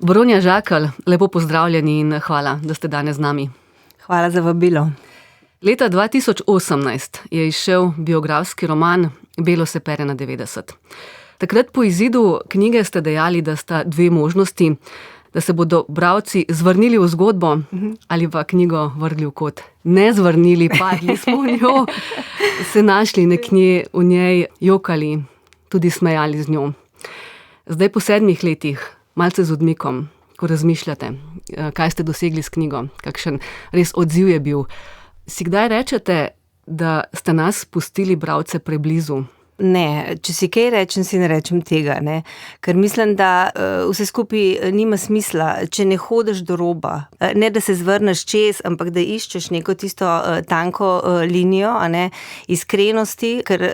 Bronja Žakelj, lepo pozdravljeni in hvala, da ste danes z nami. Hvala za vabilo. Leta 2018 je izšel biografski roman Belo se pere na 90. Takrat po izidu knjige ste dejali, da sta dve možnosti, da se bodo bralci zvrnili v zgodbo ali pa knjigo vrgli v kot. Ne zvrnili, padli smo v njo, se našli nekje v njej, jokali, tudi smejali z njo. Zdaj po 7 letih, malce z odmikom, ko razmišljate, kaj ste dosegli s knjigo, kakšen res odziv je bil, si kdaj rečete, da ste nas pustili bralce preblizu? Ne, če si kaj rečem, si ne rečem tega, ne. Ker mislim, da vse skupaj nima smisla, če ne hodiš do roba. Ne, da se zvrneš čez, ampak da iščeš neko tisto tanko linijo, a ne, iskrenosti, ker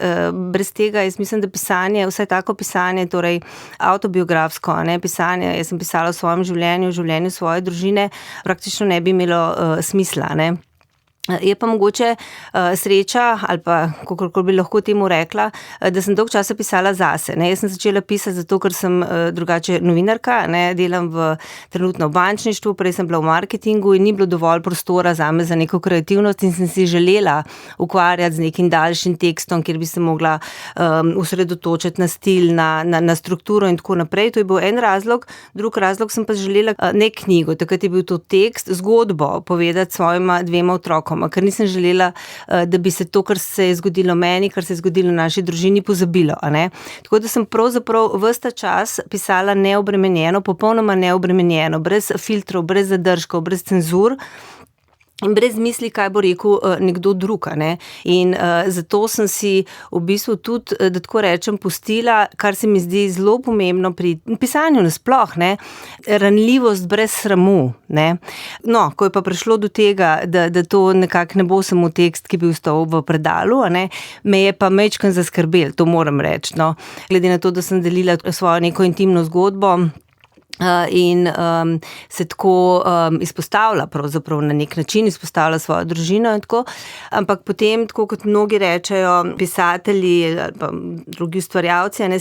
brez tega, jaz mislim, da pisanje, vsaj tako pisanje, torej avtobiografsko, a ne, pisanje, jaz sem pisala v svojem življenju, v življenju svoje družine, praktično ne bi imelo smisla, ne. Je pa mogoče sreča, ali pa kako bi lahko temu rekla, da sem dolgo časa pisala zase, ne. Jaz sem začela pisati zato, ker sem drugače novinarka, ne, delam trenutno v bančništvu, prej sem bila v marketingu in ni bilo dovolj prostora zame za neko kreativnost in sem si želela ukvarjati z nekim daljšim tekstom, kjer bi se mogla osredotočiti na stil, na strukturo in tako naprej. To je bil en razlog, drug razlog sem pa želela ne knjigo, takrat je bil to tekst, zgodbo povedati svojima 2 otrokoma, ker nisem želela, da bi se to, kar se je zgodilo meni, kar se je zgodilo naši družini, pozabilo, a ne. Tako da sem pravzaprav ves ta čas pisala neobremenjeno, popolnoma neobremenjeno, brez filtrov, brez zadržkov, brez cenzur. In brez misli, kaj bo rekel nekdo drug, a ne. In zato sem si v bistvu tudi, da tako rečem, pustila, kar se mi zdi zelo pomembno pri pisanju nasploh, ne, ranljivost brez sramu, ne. No, ko je pa prišlo do tega, da to nekako ne bo samo tekst, ki bi ostal v predalu, a ne, me je pa majčkeno zaskrbelo, to moram reči, no. Glede na to, da sem delila svojo neko intimno zgodbo, in se tako izpostavlja pravzaprav na nek način, izpostavlja svojo družino in tako, ampak potem, tako kot mnogi rečejo, pisatelji ali pa drugi ustvarjalci, a ne,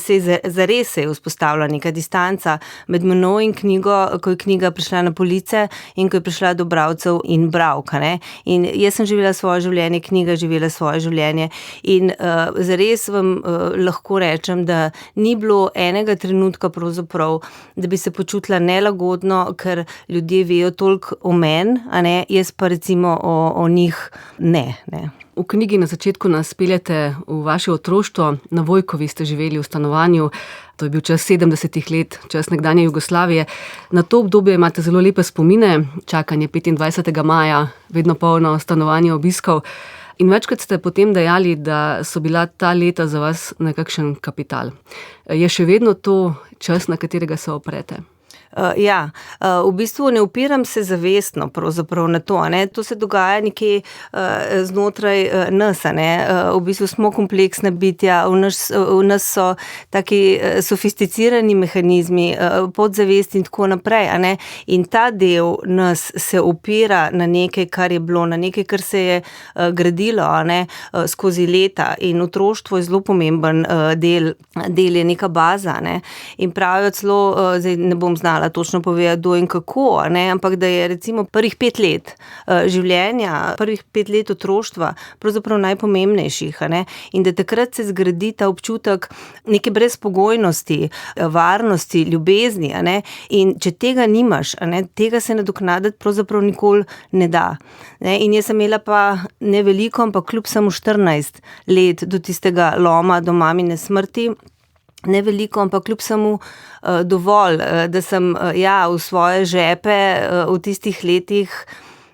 zares se je vzpostavila neka distanca med menoj in knjigo, ko je knjiga prišla na police in ko je prišla do bralcev in bralk, a ne. In jaz sem živela svoje življenje, knjiga živela svoje življenje in zares vam lahko rečem, da ni bilo enega trenutka pravzaprav, da bi se počutila nelagodno, ker ljudje vejo toliko o meni, a ne, jaz pa recimo o njih ne. V knjigi na začetku nas peljete v vaše otroštvo, na Vojkovi ste živeli v stanovanju, to je bil čas 70 let, čas nekdanje Jugoslavije. Na to obdobje imate zelo lepe spomine, čakanje 25. maja, vedno polno stanovanje obiskov. In večkrat ste potem dejali, da so bila ta leta za vas nekakšen kapital. Je še vedno to čas, na katerega se oprete? Ja, v bistvu ne opiram se zavestno pravzaprav na to, a ne, to se dogaja nekje znotraj nas, a ne, v bistvu smo kompleksna bitja, v nas so taki sofisticirani mehanizmi, podzavest in tako naprej, a ne, in ta del nas se opira na nekaj, kar je bilo, na nekaj, kar se je gradilo, a ne, skozi leta in otroštvo je zelo pomemben del je neka baza, ne, in pravijo celo, zdaj ne bom znala točno povedati, kdo in kako, a ne, ampak da je recimo prvih 5 let življenja, prvih 5 let otroštva pravzaprav najpomembnejših, a ne, in da takrat se zgradi ta občutek neke brezpogojnosti, varnosti, ljubezni, a ne, in če tega nimaš, a ne, tega se nadoknaditi pravzaprav nikoli ne da, ne, in jaz sem imela pa ne veliko, ampak kljub samo 14 let do tistega loma, do mamine smrti, ne veliko, ampak kljub samo dovolj, da sem v svoje žepe v tistih letih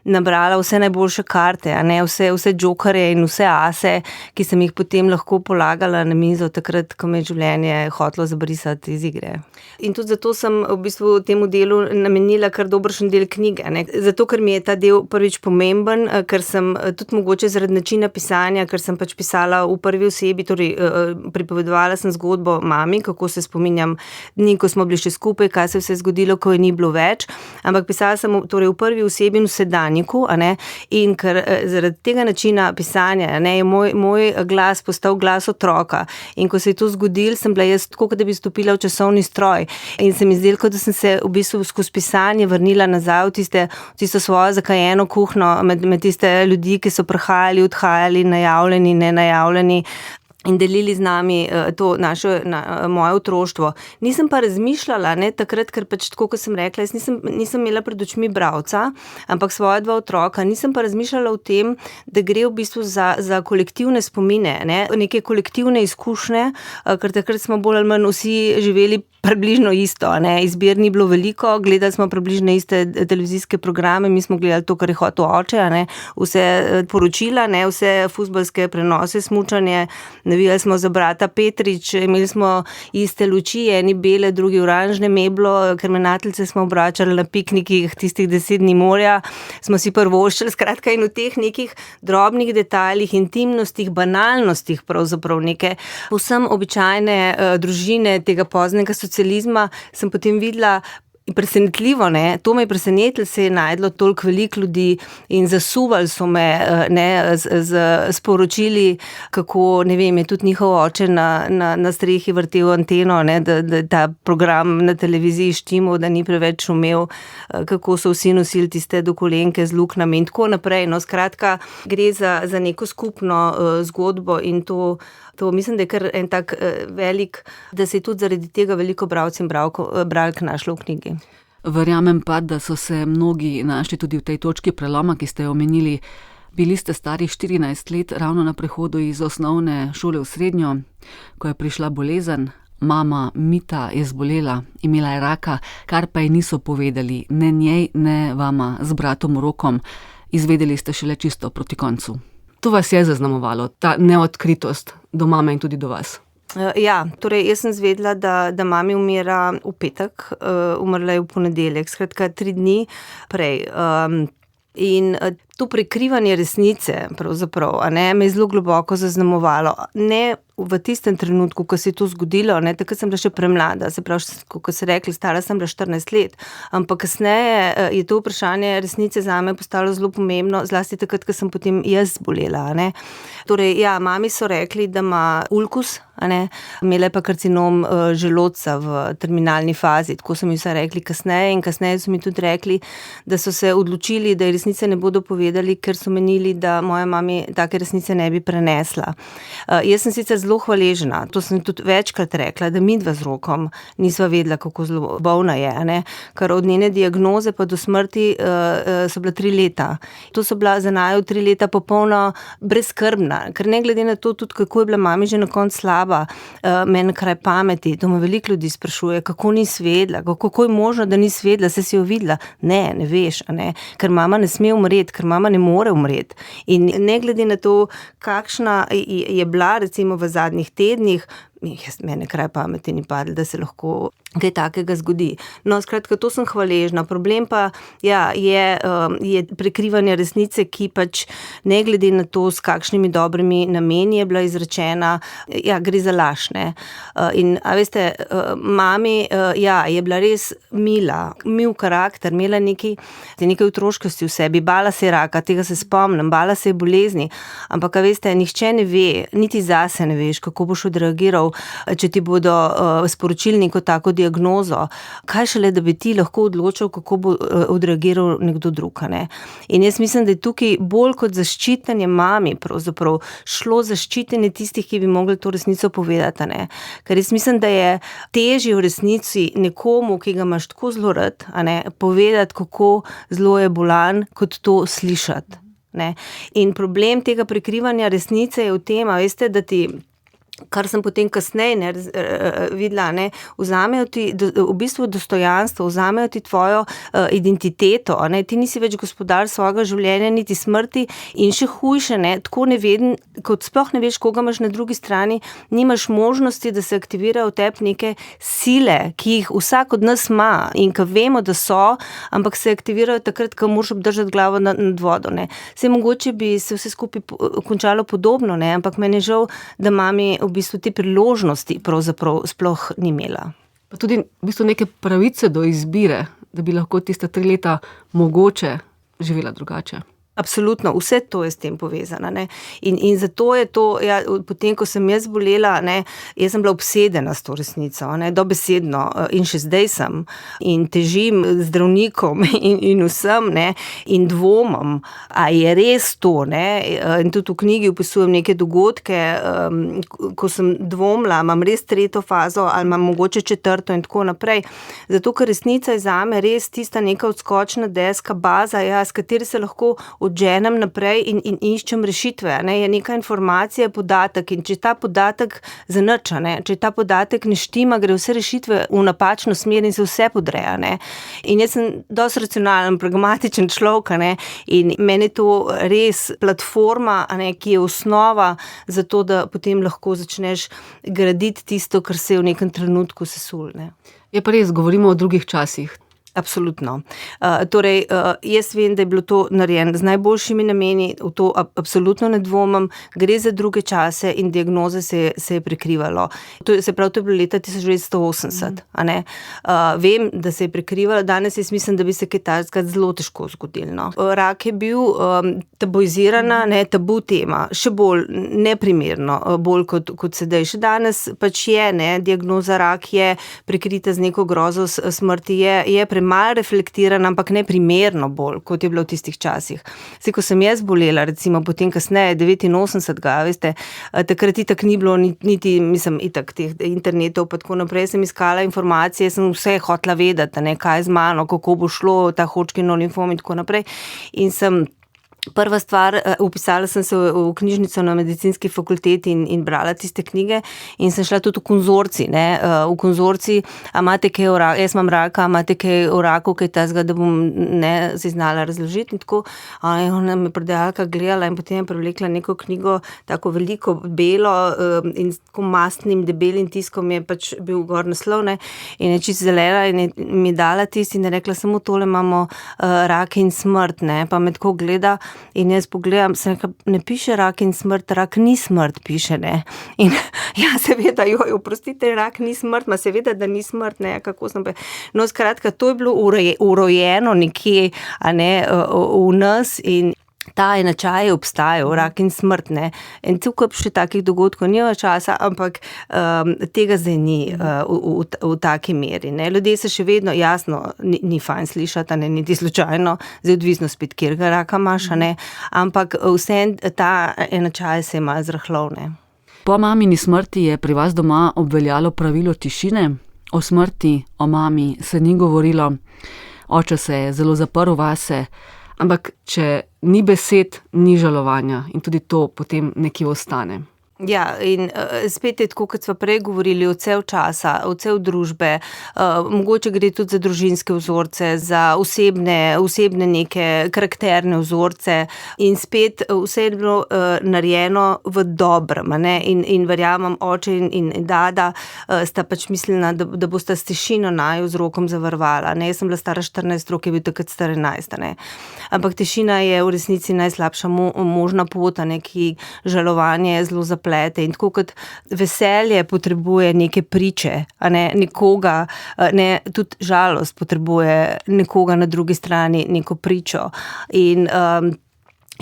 nabrala vse najboljše karte, a ne, vse džokerje in vse ase, ki sem jih potem lahko polagala na mizo takrat, ko me je življenje hotelo zabrisati iz igre. In tudi zato sem v bistvu temu delu namenila kar dobršen del knjige, ne. Zato, ker mi je ta del prvič pomemben, ker sem tudi mogoče zaradi načina pisanja, ker sem pač pisala v prvi osebi, torej pripovedovala sem zgodbo mami, kako se spominjam dni, ko smo bili še skupaj, kaj se je vse zgodilo, ko je ni bilo več, ampak pisala sem torej v prvi osebi in v sedanjosti. pisarniku, in ker zaradi tega načina pisanja, je moj glas postal glas otroka. In ko se je to zgodilo, sem bila jaz tako, da bi stopila v časovni stroj. In se mi zdelo, kot da sem se v bistvu skozi pisanje vrnila nazaj v tisto svojo zakajeno kuhno, med tiste ljudi, ki so prihajali, odhajali, najavljeni, nenajavljeni. In delili z nami to moje otroštvo. Nisem pa razmišljala, takrat, ker pač tako, kot sem rekla, jaz nisem imela pred očmi bralca, ampak svoja dva otroka. Nisem pa razmišljala o tem, da gre v bistvu za kolektivne spomine, neke kolektivne izkušnje, ker takrat smo bolj ali manj vsi živeli približno isto, Izbir ni bilo veliko, gledali smo približno iste televizijske programe, mi smo gledali to, kar je hotel oče, vse poročila, vse fuzbalske prenose, smučanje, navijali smo za brata Petrič, imeli smo iste luči, eni bele, drugi oranžne, meblo, krmenateljce smo obračali na piknikih, tistih 10 dni morja, smo si prvoščili, skratka, in v teh nekih drobnih detaljih, intimnostih, banalnostih, pravzaprav neke povsem običajne družine tega poznega socializma, sem potem videla. In presenetljivo, to me je presenetilo, se je najdlo toliko veliko ljudi in zasuvali so me z sporočili, kako, je tudi njihov oče na strehi vrtel anteno, da ta program na televiziji štimal, da ni preveč šumel, kako so vsi nosili tiste dokolenke z luknjami in tako naprej. Skratka, gre za neko skupno zgodbo in to mislim, da je kar en tak velik, da se je tudi zaradi tega veliko bralcev in bralk našlo v knjigi. Verjamem pa, da so se mnogi našli tudi v tej točki preloma, ki ste jo omenili. Bili ste stari 14 let, ravno na prehodu iz osnovne šole v srednjo, ko je prišla bolezen. Mama Mita je zbolela, imela je raka, kar pa ji niso povedali, ne njej, ne vama z bratom Rokom. Izvedeli ste šele čisto proti koncu. To vas je zaznamovalo, ta neodkritost do mame in tudi do vas? Ja, torej jaz sem zvedela, da mami umira v petek, umrla je v ponedeljek, skratka 3 dni prej. In to prekrivanje resnice pravzaprav, me je zelo globoko zaznamovalo. Ne v tistem trenutku, ko se je to zgodilo, takrat sem bila še premlada, se pravi, kot se rekli, stara sem bila 14 let, ampak kasneje je to vprašanje resnice zame postalo zelo pomembno, zlasti takrat, ko sem potem jaz zbolela, Torej, ja, mami so rekli, da ima ulkus, imela je pa karcinom želodca v terminalni fazi, tako so mi vse rekli kasneje in kasneje so mi tudi rekli, da so se odločili, da resnice ne bodo povedali, ker so menili, da moja mami take resnice ne bi prenesla. Jaz sem sicer zelo hvaležna, to sem tudi večkrat rekla, da midva z Rokom nisva vedela, kako zelo bolna je, ker od njene diagnoze pa do smrti so bila 3 leta. To so bila za naju 3 leta popolno brezskrbna, ker ne glede na to tudi, kako je bila mami že na koncu slaba, meni kraj pameti, to me veliko ljudi sprašuje, kako nisi vedela, kako je možno, da nisi vedela, saj si jo videla. Ne veš, ker mama ne sme umreti, ker mama ne more umreti. In ne glede na to, kakšna je bila recimo v zadnjih tednih, mene kraj pameti ni padlo, da se lahko kaj takega zgodi. Skratka, to sem hvaležna. Problem pa je prekrivanje resnice, ki pač ne glede na to, s kakšnimi dobrimi nameni je bila izrečena, gre za laž, In, a veste, mami, je bila res mil karakter, imela nekaj otroškosti v sebi, bala se je raka, tega se spomnim, bala se je bolezni, ampak, a veste, nihče ne ve, niti zase ne veš, kako boš odreagiral, če ti bodo sporočili neko tako diagnozo, kaj šele, da bi ti lahko odločil, kako bo odreagiral nekdo drug, In jaz mislim, da je tukaj bolj kot zaščitenje mami pravzaprav šlo zaščitenje tistih, ki bi mogli to resnico povedati, Ker jaz mislim, da je težje v resnici nekomu, ki ga imaš tako zelo rad, povedati, kako zelo je bolan, kot to slišati, In problem tega prekrivanja resnice je v tem, a veste, da ti, kar sem potem kasneje videla, vzamejo ti v bistvu dostojanstvo, vzamejo ti tvojo identiteto, ti nisi več gospodar svojega življenja, niti smrti in še hujše, tako neveden, kot sploh ne veš, koga imaš na drugi strani, nimaš možnosti, da se aktivirajo v tebi neke sile, ki jih vsak od nas ima in ki vemo, da so, ampak se aktivirajo takrat, ko moraš obdržati glavo nad vodo, Saj mogoče bi se vse skupaj končalo podobno, ampak meni je žal, da mami v bistvu te priložnosti pravzaprav sploh ni imela. Pa tudi v bistvu neke pravice do izbire, da bi lahko tiste 3 leta mogoče živela drugače. Absolutno, vse to je s tem povezano, ne. In zato je to, ja, potem, ko sem jaz bolela, ne, jaz sem bila obsedena s to resnico, ne, dobesedno, in še zdaj sem. In težim zdravnikom in vsem, ne, in dvomim, a je res to, ne. In tudi v knjigi opisujem neke dogodke, ko sem dvomila, imam res tretjo fazo ali imam mogoče četrto in tako naprej. Zato, ker resnica je zame res tista neka odskočna deska, baza, ja, s kateri se lahko odženem naprej in iščem rešitve, ne, je neka informacija, podatek in če ta podatek zaniča, ne, če ta podatek ne štima, gre vse rešitve v napačno smer in se vse podreja, ne. In jaz sem dosti racionalen, pragmatičen človek, ne, in meni je to res platforma, ne, ki je osnova za to, da potem lahko začneš graditi tisto, kar se je v nekem trenutku sesul, ne. Je pa res, govorimo o drugih časih. Absolutno. Torej, jaz vem, da je bilo to narejeno z najboljšimi nameni, v to absolutno ne dvomim, gre za druge čase in diagnoze se je prekrivalo. To je bilo leta 1980, a ne. Vem, da se je prekrivalo, danes jaz mislim, da bi se kaj takega zelo težko zgodilo, no. Rak je bil tabuizirana, ne, tabu tema, še bolj neprimerno, bolj kot sedaj. Še danes pač je, ne, diagnoza rak je prekrita z neko grozo smrti, je premalo reflektirana, ampak ne primerno bolj, kot je bilo v tistih časih. Saj, ko sem jaz bolela, recimo potem kasneje, 89, veste, takrat itak ni bilo niti, mislim, itak teh internetov pa tako naprej, sem iskala informacije, sem vse hotela vedeti, ne, kaj z mano, kako bo šlo, ta Hodgkinov limfom in tako naprej. In sem prva stvar, vpisala sem se v knjižnico na medicinski fakulteti in brala tiste knjige in sem šla tudi v konzorcij, ne, v konzorcij, a imate kaj o raku, jaz imam raka, a imate kaj o raku, kaj tazga, da bom, ne, si znala razložiti in tako. Ona me prodajalka gledala in potem je privlekla neko knjigo, tako veliko, belo, in s tako mastnim, debelim tiskom je pač bil gor naslov, ne, in je čisto zelena in mi dala tisti in je rekla, samo tole imamo, rak in smrt, ne, pa me tako gleda. In jaz pogledam, sem rekla, ne piše rak in smrt, rak ni smrt, piše, ne. In ja, seveda, oprostite, rak ni smrt, ma seveda, da ni smrt, ne, kako sem pa. No, skratka, to je bilo urojeno nekje, a ne, v nas in ta enačaj je obstajal, rak in smrt, ne. In tukaj še takih dogodkov nima časa, ampak tega zdaj ni v taki meri, ne. Ljudje se še vedno, jasno, ni fajn slišati, ne, niti slučajno, zdaj odvisno spet, katerega raka imaš, a ne, ampak vseeno ta enačaj se je malo zrahljal, ne. Po mamini smrti je pri vas doma obveljalo pravilo tišine, o smrti, o mami se ni govorilo, oče se je zelo zaprl vase, ampak če ni besed, ni žalovanja in tudi to potem nekje ostane. Ja, in spet je tako, kot sva prej govorili, odsev časa, odsev družbe, mogoče gre tudi za družinske vzorce, za osebne neke karakterne vzorce in spet vse je bilo narejeno v dobrem, a ne, in verjamem, oče in dada sta pač mislila, da bosta s tišino naju z Rokom zavarovala, ne, jaz sem bila stara 14, Rok je bil takrat star 11, ne. Ampak tišina je v resnici najslabša možna pot, a ne, ki žalovanje je zelo zaplete in tako kot veselje potrebuje neke priče, a ne, nekoga, ne, tudi žalost potrebuje nekoga na drugi strani, neko pričo in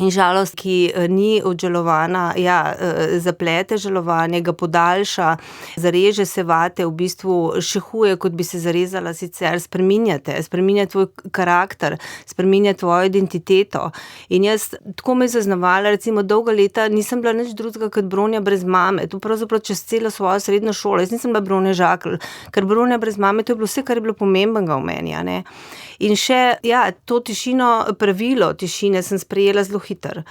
žalost, ki ni odžalovana, ja, zaplete žalovanje, ga podaljša, zareže se vate, v bistvu še huje, kot bi se zarezala sicer, spreminja tvoj karakter, spreminja tvojo identiteto. In jaz, tako me je zaznamovala, recimo dolga leta nisem bila nič drugega kot Bronja brez mame, to pravzaprav čez celo svojo srednjo šolo, jaz nisem bila Bronja Žakelj, ker Bronja brez mame, to je bilo vse, kar je bilo pomembnega v meni, a ne. In še, ja, to tišino, pravilo tišine sem sprejela zelo hitro.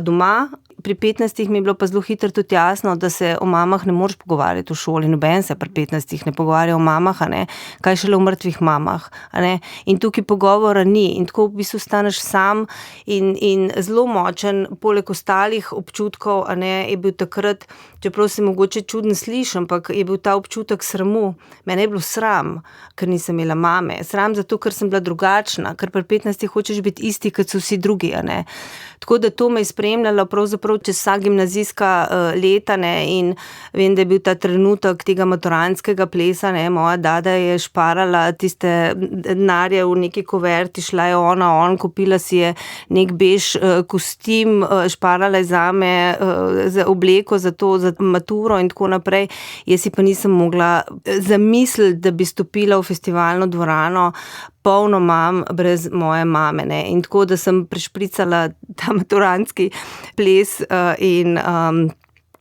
Doma, pri 15 mi je bilo pa zelo hitro tudi jasno, da se o mamah ne moreš pogovarjati v šoli, noben se pri 15 ne pogovarja o mamah, a ne, kaj šele o mrtvih mamah, a ne. In tukaj pogovora ni in tako v bistvu staneš sam in zelo močen, poleg ostalih občutkov, a ne, je bil takrat, čeprav se mogoče čudno sliši, ampak je bil ta občutek sramu. Mene je bilo sram, ker nisem imela mame. Sram zato, ker sem bila drugačna, ker pri 15 hočeš biti isti, kot so vsi drugi, a ne. Tako da to me je spremljalo pravzaprav pravzaprav čez vsa gimnazijska leta, ne, in vem, da je bil ta trenutek tega maturantskega plesa, ne, moja dada je šparala tiste denarje v neki kuverti, šla je on kupila si je nek bež kostim, šparala je zame za obleko, za to, za maturo in tako naprej. Jaz si pa nisem mogla zamisliti, da bi stopila v festivalno dvorano polno mam brez moje mame, ne. In tako, da sem prešpricala ta maturantski ples in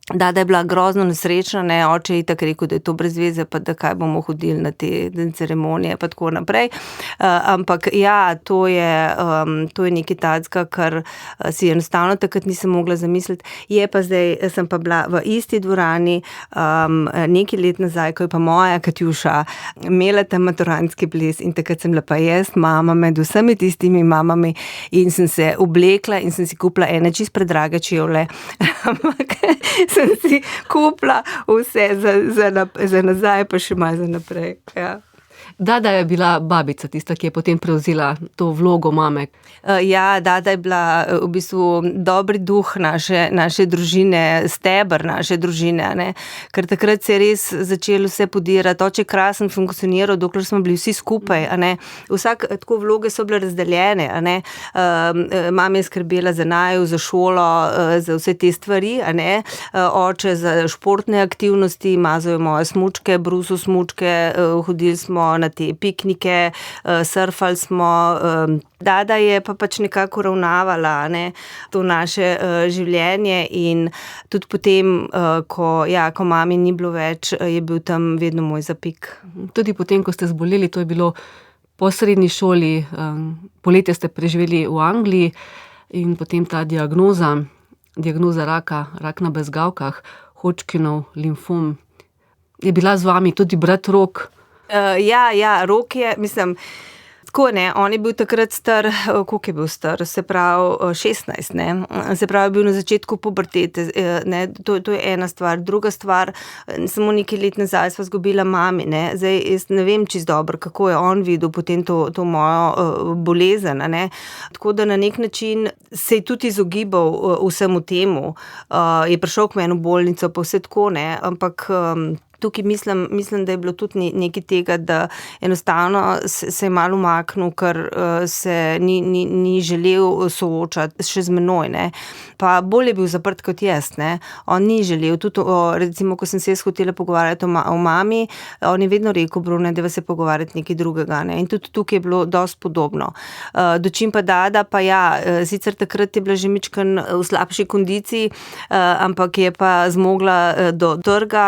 dada je bila grozno nesrečna, ne, oče je itak rekel, da je to brez veze, pa da kaj bomo hodili na te ceremonije, pa tako naprej. Ampak ja, to je nekaj takega, kar si enostavno takrat nisem mogla zamisliti. Je pa zdaj, sem pa bila v isti dvorani nekaj let nazaj, ko je pa moja Katjuša imela ta maturantski ples in takrat sem bila pa jaz mama med vsemi tistimi mamami in sem se oblekla in sem si kupila ene čist predrage čevlje. Ampak sem si kupila vse za nazaj, pa še malo za naprej. Ja. Dada je bila babica, tista, ki je potem prevzela to vlogo mame. Ja, dada je bila v bistvu dobri duh naše družine, steber naše družine, ne. Ker takrat se je res začelo vse podirati. Oče je krasen funkcioniral, dokler smo bili vsi skupaj, a ne. Tako vloge so bile razdeljene, a ne. Mama je skrbela za naju, za šolo, za vse te stvari, a ne. Oče za športne aktivnosti, mazal je moje smučke, brusil smučke, hodili smo na te piknike, surfali smo. Dada je pa pač nekako ravnavala, ne, to naše življenje in tudi potem, ko mami ni bilo več, je bil tam vedno moj zapik. Tudi potem, ko ste zboleli, to je bilo po srednji šoli, poletje ste preživeli v Angliji in potem ta diagnoza raka, rak na bezgavkah, Hodgkinov limfom. Je bila z vami tudi brat Rok? Ja, Rok je, mislim, tako ne, on je bil takrat star, koliko je bil star, se pravi 16, ne, se pravi je bil na začetku pubertete, ne, to je ena stvar. Druga stvar, samo nekaj let nazaj sva zgubila mami, ne, zdaj jaz ne vem čisto dobro, kako je on videl potem to mojo bolezen, a ne, tako da na nek način se je tudi izogibal vsemu temu, je prišel k meni v bolnico, pa vse tako, ne, ampak tukaj mislim, da je bilo tudi nekaj tega, da enostavno se je malo umaknil, ker se ni želel soočati še z menoj, ne. Pa bolj je bil zaprt kot jaz, ne. On ni želel, tudi recimo, ko sem se jaz hotela pogovarjati o mami, on je vedno rekel, Brune, dajva se pogovarjati nekaj drugega, ne. In tudi tukaj je bilo dosti podobno. Dočim pa dada, pa ja, sicer takrat je bila že mičken v slabši kondiciji, ampak je pa zmogla do trga.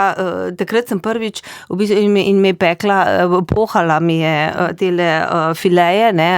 Takrat sem prvič v bistvu in me je pekla, pohala mi je tele fileje, ne,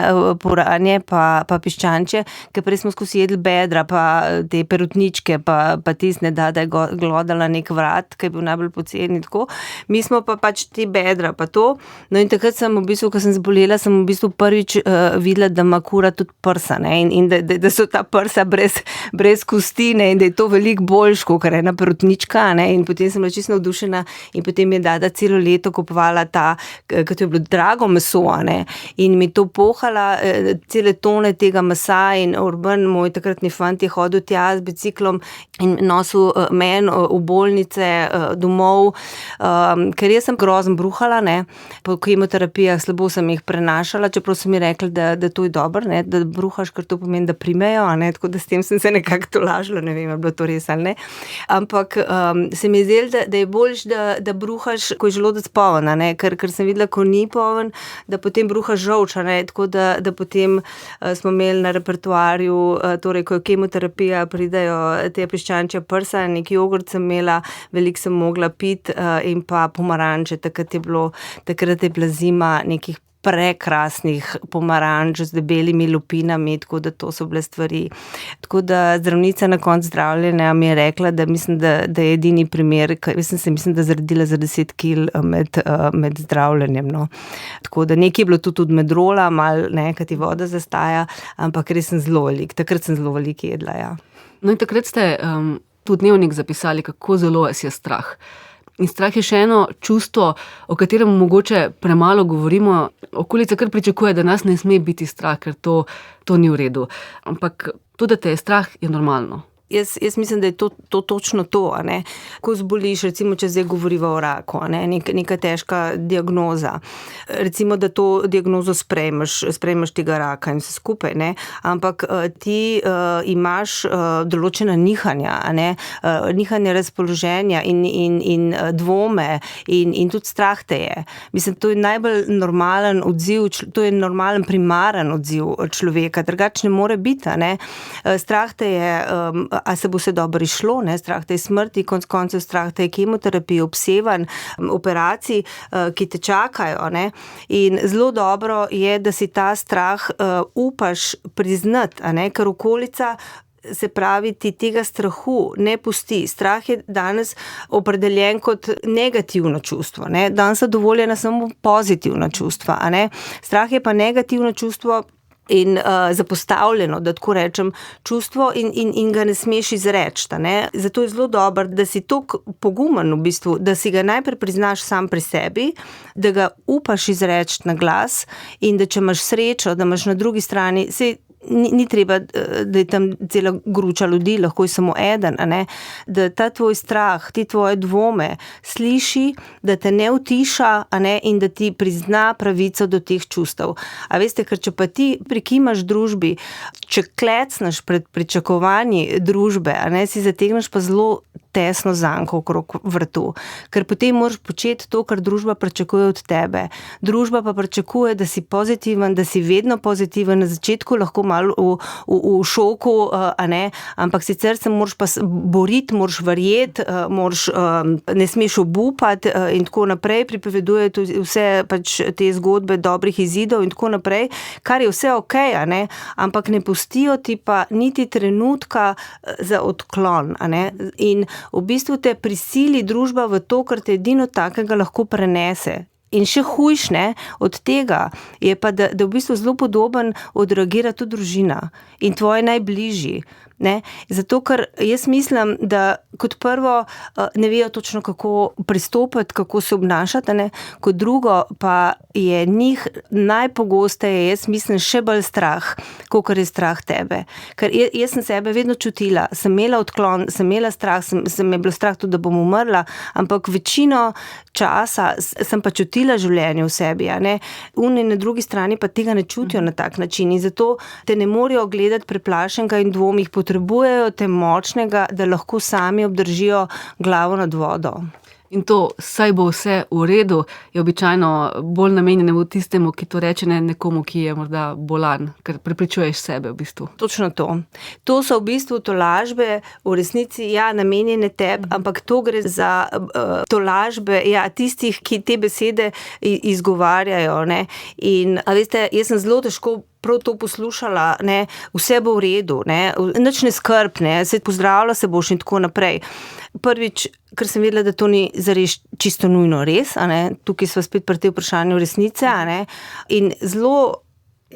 puranje pa piščančje, ker prej smo skozi jedli bedra, pa te perutničke, pa tisne, da je glodala nek vrat, ki je bil najbolj poceni, tako. Mi smo pa pač te bedra, pa to. No in takrat sem v bistvu, ko sem zbolela, sem v bistvu prvič videla, da ima kura tudi prsa, ne, in da so ta prsa brez kosti, ne, in da je to veliko boljš, kakor ena perutnička, ne, in potem sem bila čisto navdušena in potem je dada celo leto kupovala ta, kot je bilo drago meso, ne, in mi to pohala, cele tone tega mesa in Urban, moj takratni fant, je hodil tja z biciklom in nosil meni v bolnice, domov, ker jaz sem grozen bruhala, ne, po kemoterapijah slabo sem jih prenašala, čeprav so mi rekli, da to je dobro, ne, da bruhaš, ker to pomeni, da primejo, a ne, tako da s tem sem se nekako tolažila, ne vem, je bilo to res ali ne, ampak se mi je zdelo, da je boljš, da bruhaš, ko je želodec poln, a ne, ker sem videla, ko ni poln, da potem bruhaš žolč, a ne, tako da potem smo imeli na repertoarju, torej, ko je kemoterapija, pridejo te piščančja prsa, nek jogurt sem imela, veliko sem mogla piti in pa pomaranče, takrat je bila zima nekih prekrasnih pomaranč z debelimi lupinami, tako da to so bile stvari. Tako da zdravnica na koncu zdravljenja mi je rekla, da mislim, da je edini primer, mislim, da zredila za 10 kil med zdravljenjem, no. Tako da nekaj je bilo tudi od medrola, malo, ne, kad ti voda zastaja, ampak res sem zelo velik, takrat sem zelo veliko jedla, ja. No in takrat ste tudi dnevnik zapisali, kako zelo vas je strah. In strah je še eno čustvo, o katerem mogoče premalo govorimo. Okolica kar pričakuje, da nas ne sme biti strah, ker to ni v redu. Ampak to, da te je strah, je normalno. Jaz mislim, da je to točno to, a ne. Ko zboliš, recimo, če zdaj govoriva o raku, a ne, neka težka diagnoza. Recimo, da to diagnozo sprejmeš tega raka in vse skupaj, ne. Ampak ti imaš določena nihanja, a ne, nihanja razpoloženja in dvome in tudi strah te je. Mislim, to je najbolj normalen odziv, to je normalen primaren odziv človeka, drugače ne more biti, a ne. Strah te je, a se bo vse dobro išlo, ne, strah te je smrti, konec koncev strah te je kemoterapije, obsevanj, operacij, ki te čakajo, ne. In zelo dobro je, da si ta strah upaš priznati, a ne, ker okolica, se pravi, ti tega strahu ne pusti. Strah je danes opredeljen kot negativno čustvo, ne. Danes so dovoljena samo pozitivna čustva, a ne. Strah je pa negativno čustvo in zapostavljeno, da tako rečem, čustvo in ga ne smeš izreči, ne. Zato je zelo dobro, da si toliko pogumen v bistvu, da si ga najprej priznaš sam pri sebi, da ga upaš izreči na glas in da če imaš srečo, da imaš na drugi strani, ni treba, da je tam cela gruča ljudi, lahko je samo eden, a ne, da ta tvoj strah, ti tvoje dvome sliši, da te ne utiša, a ne, in da ti prizna pravico do teh čustev. A veste, ker če pa ti prikimaš družbi, če klecneš pred pričakovanji družbe, a ne, si zategneš pa zelo tesno zanko okrog vrtu, ker potem moraš početi to, kar družba pričakuje od tebe. Družba pa pričakuje, da si pozitiven, da si vedno pozitiven, na začetku lahko malo v šoku, a ne, ampak sicer se moraš pa boriti, moraš verjeti, ne smeš obupati in tako naprej, pripoveduje vse pač te zgodbe dobrih izidov in tako naprej, kar je vse okej, a ne, ampak ne pustijo ti pa niti trenutka za odklon, a ne, in v bistvu te prisili družba v to, kar te edino takega lahko prenese. In še hujš, ne, od tega je pa, da v bistvu zelo podoben odreagira tudi družina in tvoji najbližji. Ne? Zato, ker jaz mislim, da kot prvo ne vejo točno, kako pristopiti, kako se obnašati, ne? Kot drugo pa je njih najpogosteje, jaz mislim, še bolj strah, kakor je strah tebe. Ker jaz sem sebe vedno čutila, sem imela odklon, sem imela strah, sem je bilo strah tudi, da bom umrla, ampak večino časa sem pa čutila življenje v sebi, a ne? Oni na drugi strani pa tega ne čutijo na tak način in zato te ne morejo gledati preplašenega in dvomih, potrebujejo te močnega, da lahko sami obdržijo glavo nad vodo. In to, saj bo vse v redu, je običajno bolj namenjeno tistemu, ki to reče, ne nekomu, ki je morda bolan, ker prepričuješ sebe v bistvu. Točno to. To so v bistvu tolažbe, v resnici, ja, namenjene tebi, ampak to gre za tolažbe, ja, tistih, ki te besede izgovarjajo, ne. In, a veste, jaz sem zelo težko prav to poslušala, ne, vse bo v redu, ne, nič ne skrb, ne, se pozdravila se boš in tako naprej. Prvič, ker sem vedela, da to ni zares čisto nujno res, a ne, tukaj sva spet pri tej vprašanju resnice, a ne, in zelo,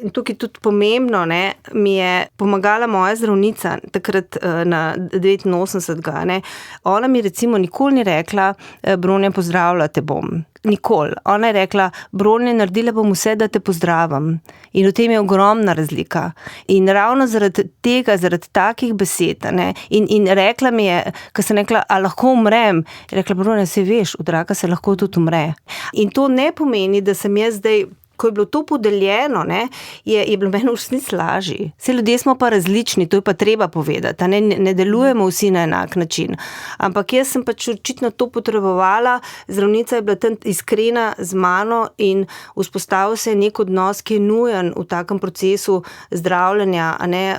in tukaj tudi pomembno, ne, mi je pomagala moja zdravnica takrat na 89, ne, ona mi recimo nikoli ni rekla, Bronja, pozdravila te bom. Nikoli. Ona je rekla, Bronja, naredila bom vse, da te pozdravim. In v tem je ogromna razlika. In ravno zaradi tega, zaradi takih besed, ne, in rekla mi je, ko sem rekla, a lahko umrem, je rekla, Bronja, saj veš, od raka se lahko tudi umre. In to ne pomeni, da sem jaz zdaj, ko je bilo to podeljeno, ne, je bilo meni v resnici lažje. Saj ljudje smo pa različni, to je pa treba povedati, a ne delujemo vsi na enak način. Ampak jaz sem pač očitno to potrebovala, zdravnica je bila tam iskrena z mano in vzpostavil se je nek odnos, ki je nujen v takem procesu zdravljenja, a ne,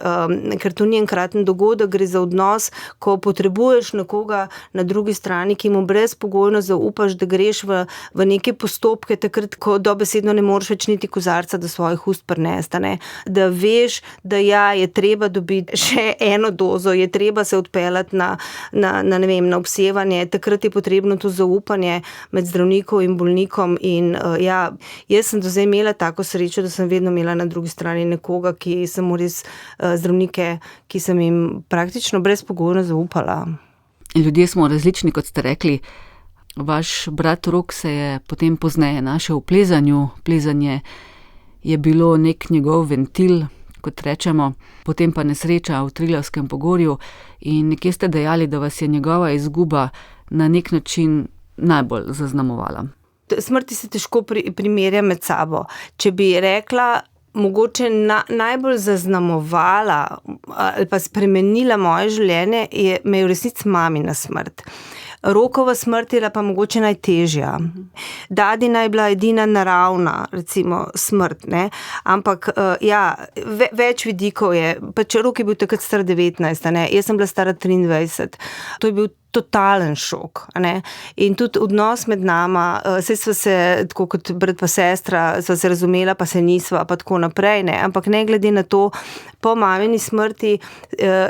ker to ni enkraten dogodek, gre za odnos, ko potrebuješ nekoga na drugi strani, ki mu brezpogojno zaupaš, da greš v neke postopke, takrat, ko dobesedno ne moreš več niti kozarca do svojih ust prinesti, ne. Da veš, da ja, je treba dobiti še eno dozo, je treba se odpeljati na ne vem, na obsevanje, takrat je potrebno to zaupanje med zdravnikom in bolnikom in ja, jaz sem do zdaj imela tako srečo, da sem vedno imela na drugi strani nekoga, ki sem mu res zdravnike, ki sem jim praktično brezpogojno zaupala. Ljudje smo različni, kot ste rekli. Vaš brat Rok se je potem pozneje našel v plezanju. Plezanje je bilo nek njegov ventil, kot rečemo, potem pa nesreča v Triglavskem pogorju in nekje ste dejali, da vas je njegova izguba na nek način najbolj zaznamovala. Smrti se težko primerja med sabo. Če bi rekla, mogoče najbolj zaznamovala ali pa spremenila moje življenje, me je v resnici mamina smrt. Rokova smrt je pa mogoče najtežja. Dadina je bila edina naravna, recimo, smrt, ne? Ampak več vidikov je. Pač Rok je bil takrat star 19, ne? Jaz sem bila stara 23. To je bil totalen šok, ne? In tudi odnos med nama, saj sva se, tako kot brat pa sestra, sva se razumela, pa se nisva, pa tako naprej, ne? Ampak ne glede na to, po mamini smrti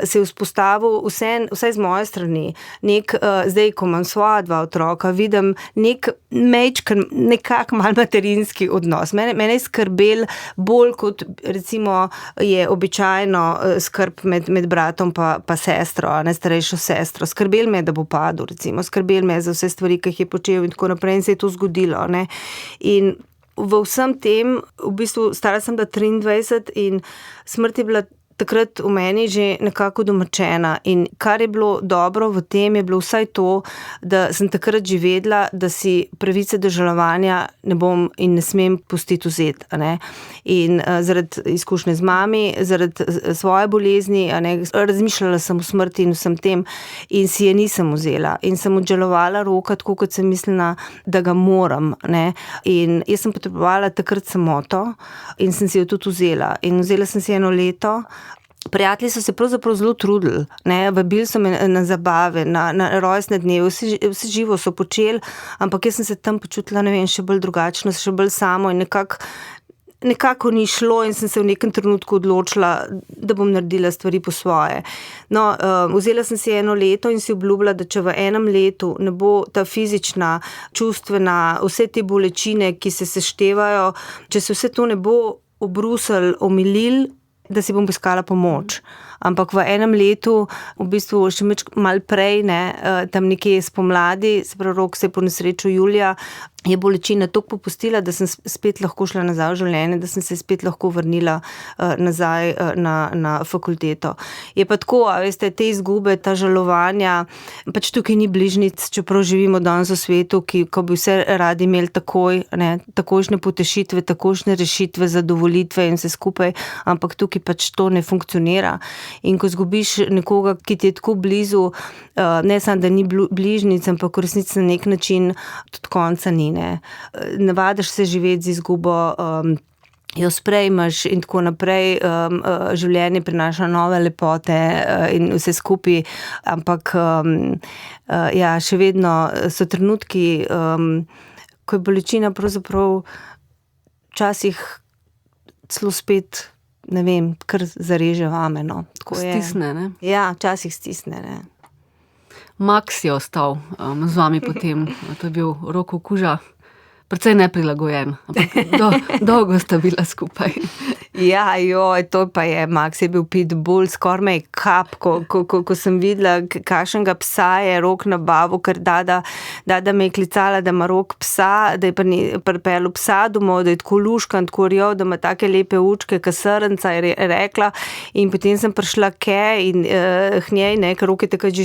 se je vzpostavil vsaj z moje strani, zdaj, ko imam svoja 2 otroka, vidim nekak mal materinski odnos. Mene je skrbel bolj kot, recimo, je običajno skrb med bratom pa sestro, ne, starejšo sestro. Skrbel me je, da bo padel, recimo. Skrbel me je za vse stvari, ki jih je počel in tako naprej, in se je to zgodilo, ne. In v vsem tem, v bistvu, stara sem bila 23 in smrt je bila takrat v meni že nekako domačena. In kar je bilo dobro v tem, je bilo vsaj to, da sem takrat že vedela, da si pravice do žalovanja ne bom in ne smem pustiti vzeti, a ne. In zaradi izkušnje z mami, zaradi svoje bolezni, a ne, razmišljala sem o smrti in vsem tem in si je nisem vzela. In sem odžalovala Roka, tako kot sem mislila, da ga moram, ne. In jaz sem potrebovala takrat samoto in sem si jo tudi vzela. In vzela sem si 1 leto. Prijatelji so se pravzaprav zelo trudili, ne, vabili so me na zabave, na rojstne dneve, vse živo so počeli, ampak jaz sem se tam počutila, ne vem, še bolj drugačno, še bolj samo in nekako ni šlo in sem se v nekem trenutku odločila, da bom naredila stvari po svoje. No, vzela sem si 1 leto in si obljubila, da če v 1 letu ne bo ta fizična, čustvena, vse te bolečine, ki se seštevajo, če se vse to ne bo obrusilo, omilil, da si bom poiskala pomoč. Ampak v 1 letu, v bistvu še malo prej, ne, tam nekje spomladi, se pravi, Rok se je ponesrečil julija, je bolečina toliko popustila, da sem spet lahko šla nazaj v življenje, da sem se spet lahko vrnila nazaj na fakulteto. Je pa tako, a veste, te izgube, ta žalovanja, pač tukaj ni bližnjic, čeprav živimo danes v svetu, ko bi vse radi imeli takoj, ne, takojšnje potešitve, takojšnje rešitve, zadovolitve in vse skupaj, ampak tukaj pač to ne funkcionira. In ko zgubiš nekoga, ki ti je tako blizu, ne samo, da ni bližnjic, ampak v resnici na nek način tudi konca ni, ne. Navadiš se živeti z izgubo, jo sprejmeš in tako naprej, življenje prinaša nove lepote in vse skupaj, ampak še vedno so trenutki, ko je bolečina pravzaprav včasih celo spet, ne vem, kar zareže vame, no. Stisne, ne? Ja, včasih stisne, ne. Maks je ostal z vami potem, to je bil Rokov kuža, precej neprilagojen, ampak dolgo sta bila skupaj. Ja, to pa je, Maks je bil pitbull, skoraj me je kap, ko sem videla, kakšnega psa je Rok nabavil, ker dada me je klicala, da ima Rok psa, da je pripeljal psa domov, da je tako luškan, tako rjav, da ima take lepe učke, kasrnca, je rekla, in potem sem prišla in k njej, ne, ker Rok je takrat že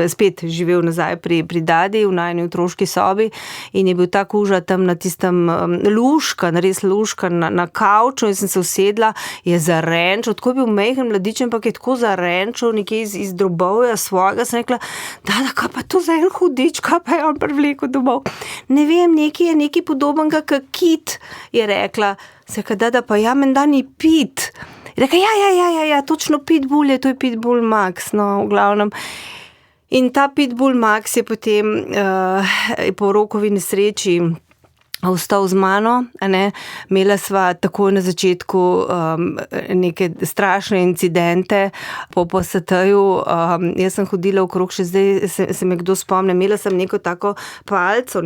spet živel nazaj pri dadi, v najini otroški sobi, in je bil ta kuža tam na tistem luškan, res luškan, na kavču, in sem se usedla, je zarenčal, tako je bil majhen mladič, ampak je tako zarenčal nekje iz drobovja svojega, sem rekla, da, kaj pa to za en hudič, kaj pa je on privlekel domov. Ne vem, nekaj podobnega, kot kit, je rekla. Se rekla, da pa ja, menda ni Pit. Je rekla, ja, točno pitbull je, to je pitbull Maks, no, v glavnem. In ta pitbull Maks je potem po Rokovi nesreči ostal z mano, a ne. Imela sva takoj na začetku neke strašne incidente po PST-ju, jaz sem hodila okrog, še zdaj se me kdo spomne, imela sem neko tako palco,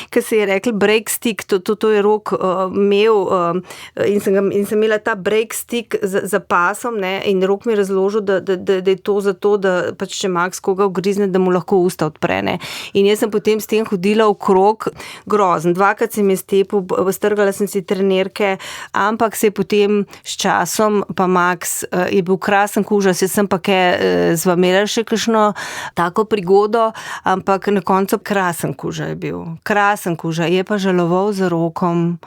ki se je rekla break stick, to je Rok imel, in sem imela ta break stick za pasom, ne, in Rok mi je razložil, da je to zato, da pač če Maks koga ugrizne, da mu lahko usta odpre, ne. In jaz sem potem s tem hodila okrog, grozen, dvakrat se mi je stepel, strgala sem si trenerke, ampak se je potem s časom, pa Max je bil krasen kuža, sem pa zva imela še kakšno tako prigodo, ampak na koncu krasen kuža je bil. Krasen kuža, je pa žaloval za Rokom,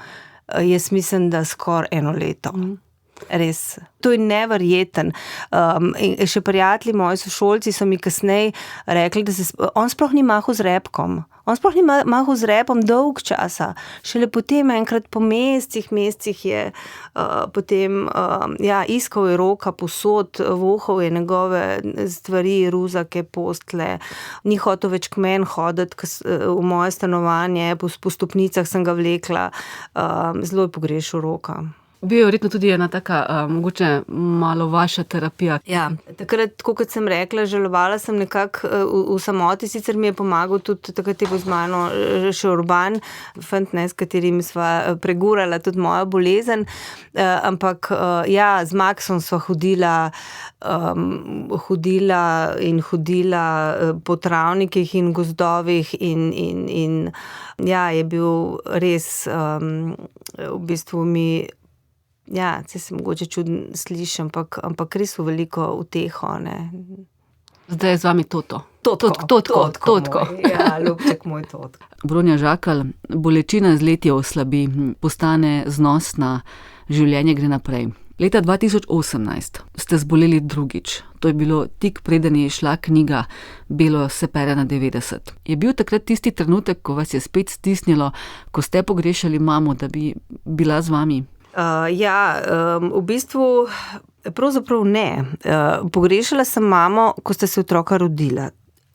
jaz mislim, da skoraj 1 leto. Res. To je neverjeten. In še prijatelji, moji sošolci so mi kasneje rekli, da on sploh ni mahal z repkom. On sploh ni mahal z repom dolg časa. Šele potem enkrat po mesecih je potem iskal je Roka posod, vohal je njegove stvari, ruzake, postle. Ni hotel več k meni hoditi v moje stanovanje, po stopnicah sem ga vlekla. Zelo je pogrešal Roka. Bil je verjetno tudi ena taka, mogoče malo vaša terapija. Ja, takrat, tako kot sem rekla, žalovala sem nekako v samoti, sicer mi je pomagal tudi takrat je bil z mano še Urban, fant, s katerim sva pregurala tudi mojo bolezen, ampak z Maxom sva hodila po travnikih in gozdovih in je bil res v bistvu se mogoče čudno sliši, ampak res v veliko uteho, ne. Zdaj je z vami Toto. Totko. Ja, ljubček moj Totko. Bronja Žakelj, bolečina z leti oslabi, postane znosna, življenje gre naprej. Leta 2018 ste zboleli drugič. To je bilo tik preden je šla knjiga Belo se pere na 90. Je bil takrat tisti trenutek, ko vas je spet stisnilo, ko ste pogrešali mamo, da bi bila z vami? V bistvu pravzaprav ne. Pogrešala sem mamo, ko sta se otroka rodila.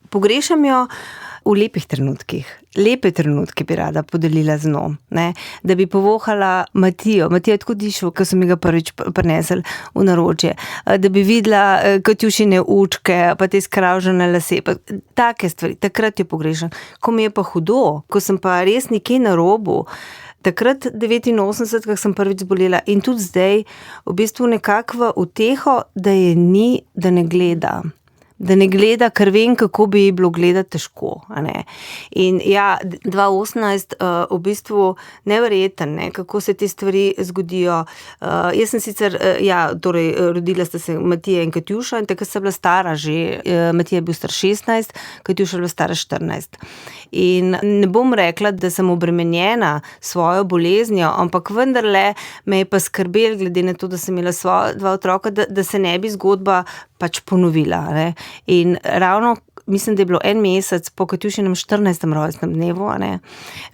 Pogrešam jo v lepih trenutkih. Lepe trenutke bi rada podelila z njo, ne. Da bi povohala Matijo. Matija je tako dišal, ko so mi ga prvič prinesli v naročje. Da bi videla Katjušine učke, pa te skravžane lase, pa take stvari. Takrat jo pogrešam. Ko mi je pa hudo, ko sem pa res nekje na robu, takrat 89, ko sem prvič zbolela in tudi zdaj, v bistvu nekako v uteho, da je ni, da ne gleda. Da ne gleda, ker vem, kako bi ji bilo gledati težko, a ne. In 2018, v bistvu neverjeten, ne, kako se te stvari zgodijo. Jaz sem sicer, rodila sta se Matija in Katjuša in takrat sta bila stara že, Matija je bil star 16, Katjuša je bila stara 14. In ne bom rekla, da sem obremenjena svojo boleznijo, ampak vendarle me je pa skrbelo, glede na to, da sem imela svoja 2 otroka, da se ne bi zgodba pač ponovila, ne. In ravno, mislim, da je bilo 1 mesec po Katjušinem 14. rojstnem dnevu, a ne,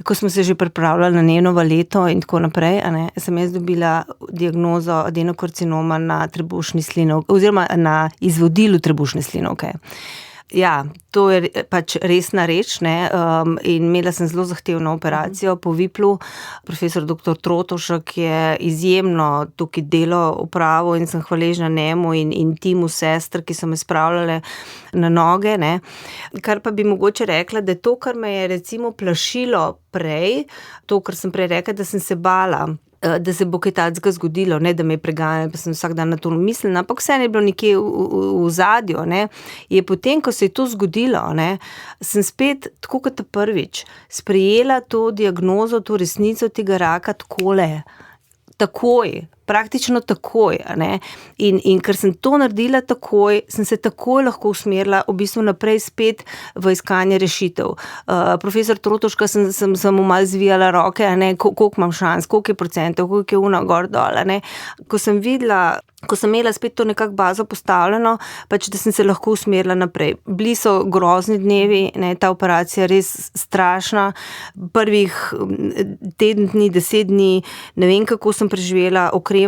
ko smo se že pripravljali na njeno leto in tako naprej, a ne, sem jaz dobila diagnozo adenokarcinoma na trebušni slinavki, oziroma na izvodilu trebušne slinavke. Ja, to je pač resna reč, ne, in imela sem zelo zahtevno operacijo po Viplu. Profesor dr. Trotošek je izjemno tukaj delo opravil in sem hvaležna njemu in timu sester, ki so me spravljale na noge, ne. Kar pa bi mogoče rekla, da je to, kar me je recimo plašilo prej, to, kar sem prej rekla, da sem se bala, da se bo kaj takega zgodilo, ne, da me je preganjalo, pa sem vsak dan na to mislila, ampak vse je bilo nekje v ozadju, ne, je potem, ko se je to zgodilo, ne, sem spet, tako kot prvič, sprejela to diagnozo, to resnico tega raka takoj, praktično takoj, a ne, in ker sem to naredila takoj, sem se takoj lahko usmerila v bistvu naprej spet v iskanje rešitev. Profesor Trotoška sem mu malo zvijala roke, a ne, koliko imam šans, koliko je procentov, koliko je gor dol, a ne. Ko sem videla, ko sem imela spet to nekako bazo postavljeno, pač da sem se lahko usmerila naprej. Bili so grozni dnevi, ne, ta operacija res strašna, prvih teden dni, 10 dni, ne vem, kako sem preživela okrevanje,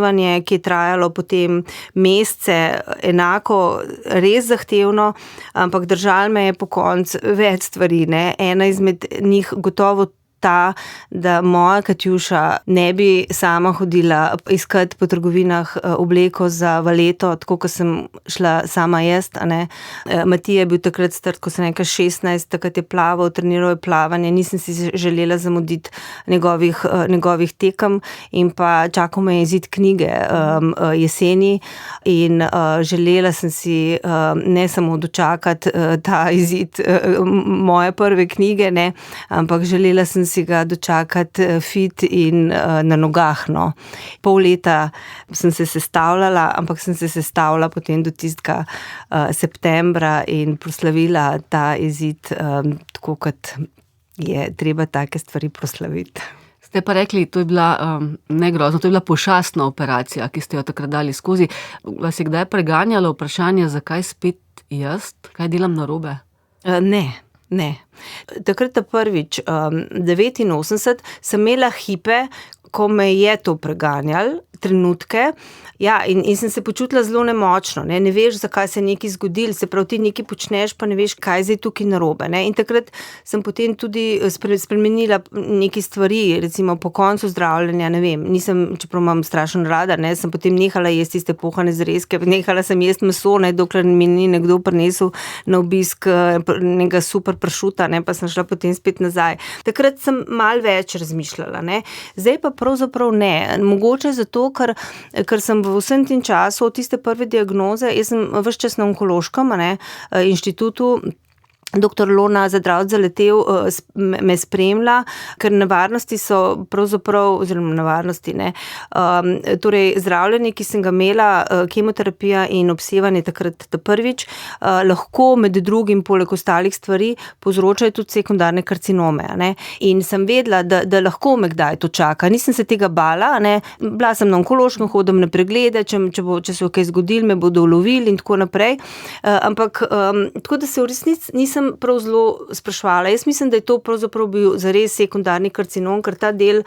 ki je trajalo potem mesece, enako, res zahtevno, ampak držalo me je po koncu več stvari, ne, ena izmed njih gotovo ta, da moja Katjuša ne bi sama hodila iskat po trgovinah obleko za valeto, tako kot sem šla sama jaz, a ne. Matija je bil takrat star, ko sem rekla 16, takrat je plaval, treniral je plavanje, nisem si želela zamuditi njegovih tekem in pa čakal me je izid knjige jeseni in želela sem si ne samo dočakati ta izid moje prve knjige, ne, ampak želela sem si ga dočakati fit in na nogah, no. Pol leta sem se sestavljala, ampak sem se sestavila potem do tistega septembra in proslavila ta izid tako, kot je treba take stvari proslaviti. Ste pa rekli, to je bila ne grozno, to je bila pošastna operacija, ki ste jo takrat dali skozi. Vas je kdaj preganjalo vprašanje, zakaj spet jaz? Kaj delam narobe? Ne. Takrat prvič, 89, sem imela hipe, ko me je to preganjalo, trenutke. Ja, in sem se počutila zelo nemočno, ne veš, zakaj se je nekaj zgodilo, se pravi, ti nekaj počneš, pa ne veš, kaj je zdaj tukaj narobe, ne. In takrat sem potem tudi spremenila nekaj stvari, recimo po koncu zdravljenja, ne vem, nisem, čeprav imam strašno rada, ne, sem potem nehala jesti tiste pohane zrezke, nehala sem jesti meso, ne, dokler mi ni nekdo prinesel na obisk nekega super pršuta, ne, pa sem šla potem spet nazaj. Takrat sem malo več razmišljala, ne. Zdaj pa pravzaprav ne, mogoče zato, ker sem v vsem tem času od tiste prve diagnoze, jaz sem ves čas na onkološkem inštitutu, Dr. Lona Zadravc Zaletel me spremlja, ker nevarnosti so pravzaprav, oziroma nevarnosti, ne, torej zdravljenje, ki sem ga imela, kemoterapija in obsevanje takrat prvič, lahko med drugim poleg ostalih stvari povzročajo tudi sekundarne karcinome, ne. In sem vedela, da lahko me kdaj to čaka. Nisem se tega bala, ne. Bila sem na onkološkem, hodim na preglede, če se bo kaj zgodilo, me bodo ulovili in tako naprej. Ampak tako da se v resnici nisem prav zelo spraševala. Jaz mislim, da je to pravzaprav bil zares sekundarni karcinom, ker ta del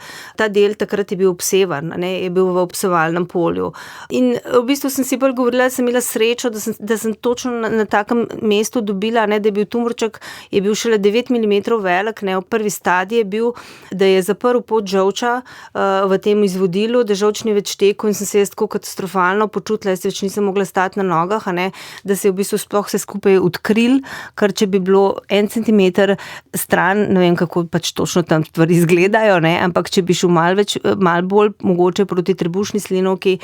takrat je bil obsevan, ne, je bil v obsevalnem polju. In v bistvu sem si bolj govorila, da sem imela srečo, da sem točno na takem mestu dobila, ne, da je bil tumorček, je bil šele 9 mm velik, ne, v prvi stadiji je bil, da je zaprl pot žolča v tem izvodilu, da žolč ni več tekel in sem se jaz tako katastrofalno počutila, jaz več nisem mogla stati na nogah, ne, da se je v bistvu sploh vse skupaj odkril, kar če bi bilo 1 centimeter stran, ne vem, kako pač točno tam stvari izgledajo, ne, ampak če bi šel malo bolj mogoče proti trebušni slinavki,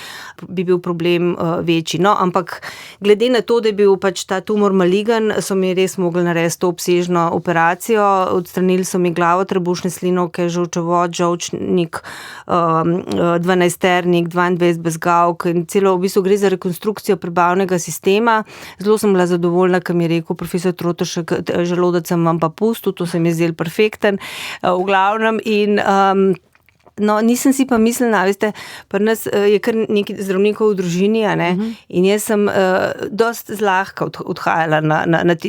bi bil problem večji. No, ampak glede na to, da je bil pač ta tumor maligen, so mi res mogli narediti to obsežno operacijo, odstranili so mi glavo, trebušne slinavke, žolčevod, žolčnik, 12-ternik, 22 bezgavk in celo v bistvu gre za rekonstrukcijo prebavnega sistema. Zelo sem bila zadovoljna, ker mi je rekel profesor Trotošek, želodec sem vam pa pustil, to se mi je zdelo perfekten, v glavnem in no, nisem si pa mislila, veste, pri nas je kar nekaj zdravnikov v družini, a ne, in jaz sem dosti zlahka odhajala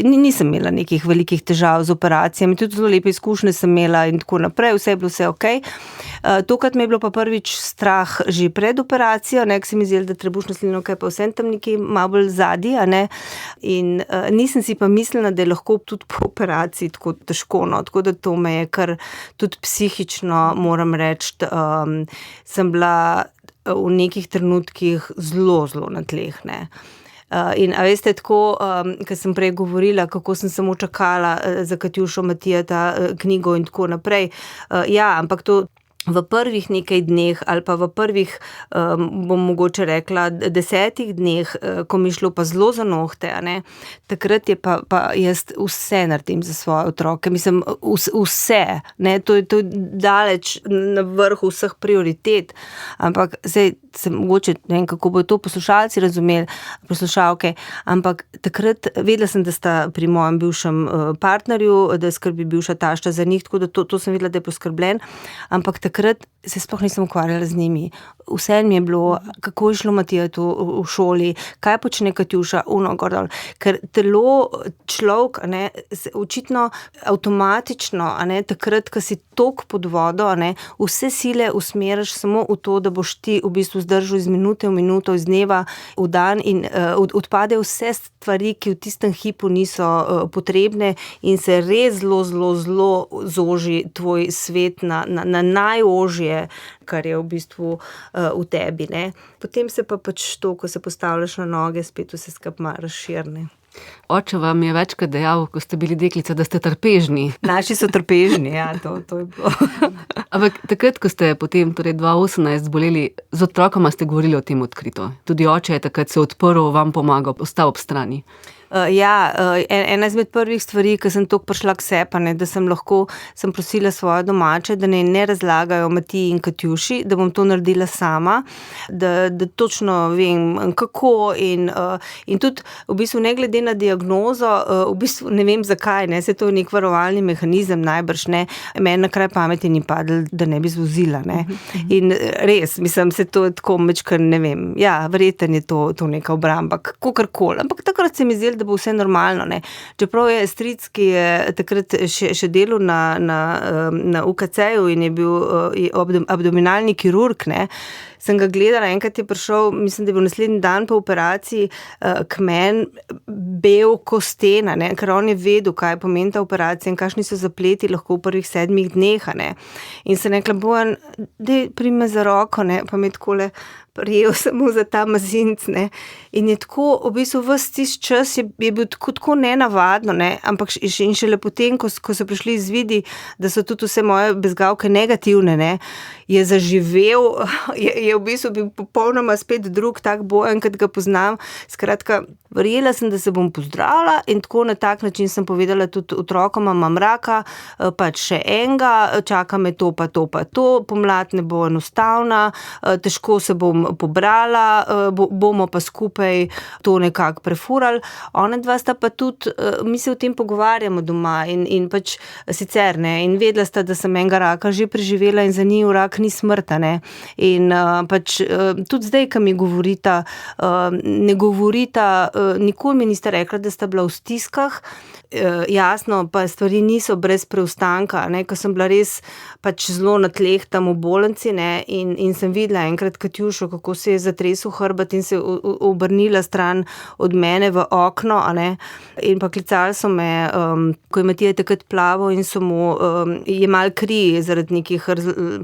nisem imela nekih velikih težav z operacijami, tudi zelo lepe izkušnje sem imela in tako naprej, vse je bilo vse okej. Tokrat mi je bilo pa prvič strah že pred operacijo, ne, ker se mi zdelo, da trebušna slinavka je pa vsem tam nekaj malo bolj zadaj, a ne, in nisem si pa mislila, da je lahko tudi po operaciji tako težko, no, tako da to me je kar tudi psihično, moram reči, sem bila v nekih trenutkih zelo na tleh, ne. In a veste, tako, ker sem prej govorila, kako sem samo čakala za Katjušo Matijeta knjigo in tako naprej, ja, ampak to v prvih nekaj dneh ali pa v prvih, bom mogoče rekla, 10 dneh, ko mi je šlo pa zelo za nohte, a ne, takrat je pa jaz vse naredim za svoje otroke, mislim, vse, ne, to je daleč na vrhu vseh prioritet, ampak zdaj sem mogoče, ne vem, kako bodo to poslušalci razumeli, poslušalke, ampak takrat vedela sem, da sta pri mojem bivšem partnerju, da skrbi bivša tašča za njih, tako da to sem vedela, da je poskrbljen, ampak takrat se sploh nisem ukvarjala z njimi. Vse mi je bilo, kako je šlo Matijetu v šoli, kaj počne Katjuša, gor dol. Ker telo, človek, a ne, očitno avtomatično, a ne, takrat, ko si tok pod vodo, a ne, vse sile usmeriš samo v to, da boš ti v bistvu zdržal iz minute v minuto, iz dneva v dan in odpade vse stvari, ki v tistem hipu niso potrebne in se res zelo zoži tvoj svet na najožje, kar je v bistvu v tebi, ne. Potem se pa pač to, ko se postavljaš na noge, spet vse skupaj malo razširne. Oče vam je večkrat dejal, ko ste bili deklica, da ste trpežni. Naši so trpežni, ja, to je bilo. Ampak takrat, ko ste potem, torej 2018 zboleli, z otrokoma ste govorili o tem odkrito. Tudi oče je takrat se odprl, vam pomagal, ostal ob strani. Ena izmed prvih stvari, ki sem toliko prišla k sebi, da sem prosila svoje domače, da ne razlagajo Matiji in Katjuši, da bom to naredila sama, da točno vem, kako in tudi v bistvu ne glede na diagnozo, v bistvu ne vem zakaj, ne, se to je nek varovalni mehanizem, najbrž ne, meni na kraj pameti ni padlo, da ne bi zvozila, ne. In res, mislim, se to je tako mečkar, ne vem, verjetno je to neka obramba, kakorkoli, ampak takrat se mi zdelo, da bo vse normalno, ne. Čeprav je stric, ki je takrat še delal na UKC-ju in je bil abdominalni kirurg, ne, sem ga gledala, enkrat je prišel, mislim, da je bil naslednji dan po operaciji k meni bel ko stena, ne, ker on je vedel, kaj pomeni ta operacija in kakšni so zapleti lahko v prvih 7 dneh, ne. In sem rekla, Bojan, daj prime za roko, ne, pa me takole prijel samo za ta mazinc, ne, in je tako, v bistvu ves tisti čas je bil tako nenavadno, ne, ampak in šele potem, ko so prišli izvidi, da so tudi vse moje bezgavke negativne, ne, je zaživel, je v bistvu bil popolnoma spet drug tak Bojan, kot ga poznam, skratka, verjela sem, da se bom pozdravila in tako na tak način sem povedala tudi otrokom, imam raka, pač še enega, čaka me to pa to pa to, pomlad ne bo enostavna, težko se bom pobrala, bomo pa skupaj to nekako prefurali. Ona dva sta pa tudi, mi se o tem pogovarjamo doma in pač sicer, ne, in vedela sta, da sem enega raka že preživela in za njiju rak ni smrta, ne. In pač tudi zdaj, ko mi govorita, ne govorita, nikoli mi nista rekla, da sta bila v stiskah, jasno, pa stvari niso brez preostanka, ne, ko sem bila res pač zelo na tleh tam v bolnici, ne, in sem videla enkrat Katjušo, kako se je zatresel hrbet in se obrnila stran od mene v okno, a ne, in pa klicali so me, ko je Matija takrat plaval in so mu jemali kri zaradi nekih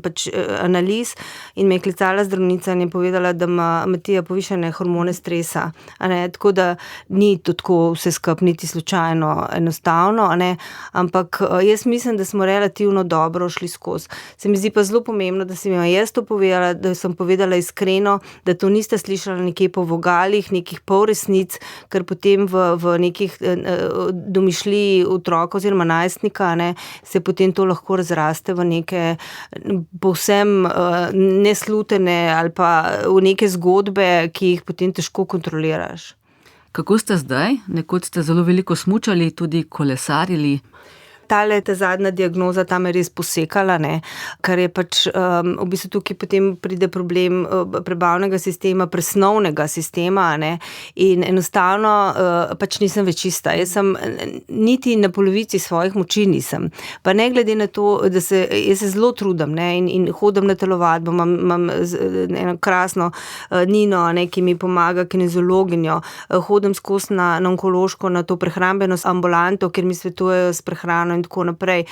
pač analiz in me je klicala zdravnica in je povedala, da ima Matija povišane hormone stresa, a ne, tako da ni to tako vse skupaj niti slučajno enostavno, a ne, ampak jaz mislim, da smo relativno dobro šli skozi. Se mi zdi pa zelo pomembno, da sem jaz to povedala, da sem povedala iskreno, da to niste slišali nekje po vogalih, nekih polresnic, ker potem v nekih domišljiji otroka oziroma najstnika, ne, se potem to lahko razraste v neke povsem neslutene ali pa v neke zgodbe, ki jih potem težko kontroliraš. Kako ste zdaj? Nekoč ste zelo veliko smučali, tudi kolesarili. Ta zadnja diagnoza tam je res posekala, ne, kar je pač v bistvu tukaj potem pride problem prebavnega sistema, presnovnega sistema, ne, in enostavno pač nisem več čista. Jaz sem niti na polovici svojih moči nisem. Pa ne glede na to, da jaz se zelo trudim, ne, in hodim na telovadbo, imam eno krasno Nino, ne, ki mi pomaga, kinezologinjo, hodim skozi na onkološko, na to prehrambeno ambulanto, kjer mi svetujejo s prehrano in tako naprej.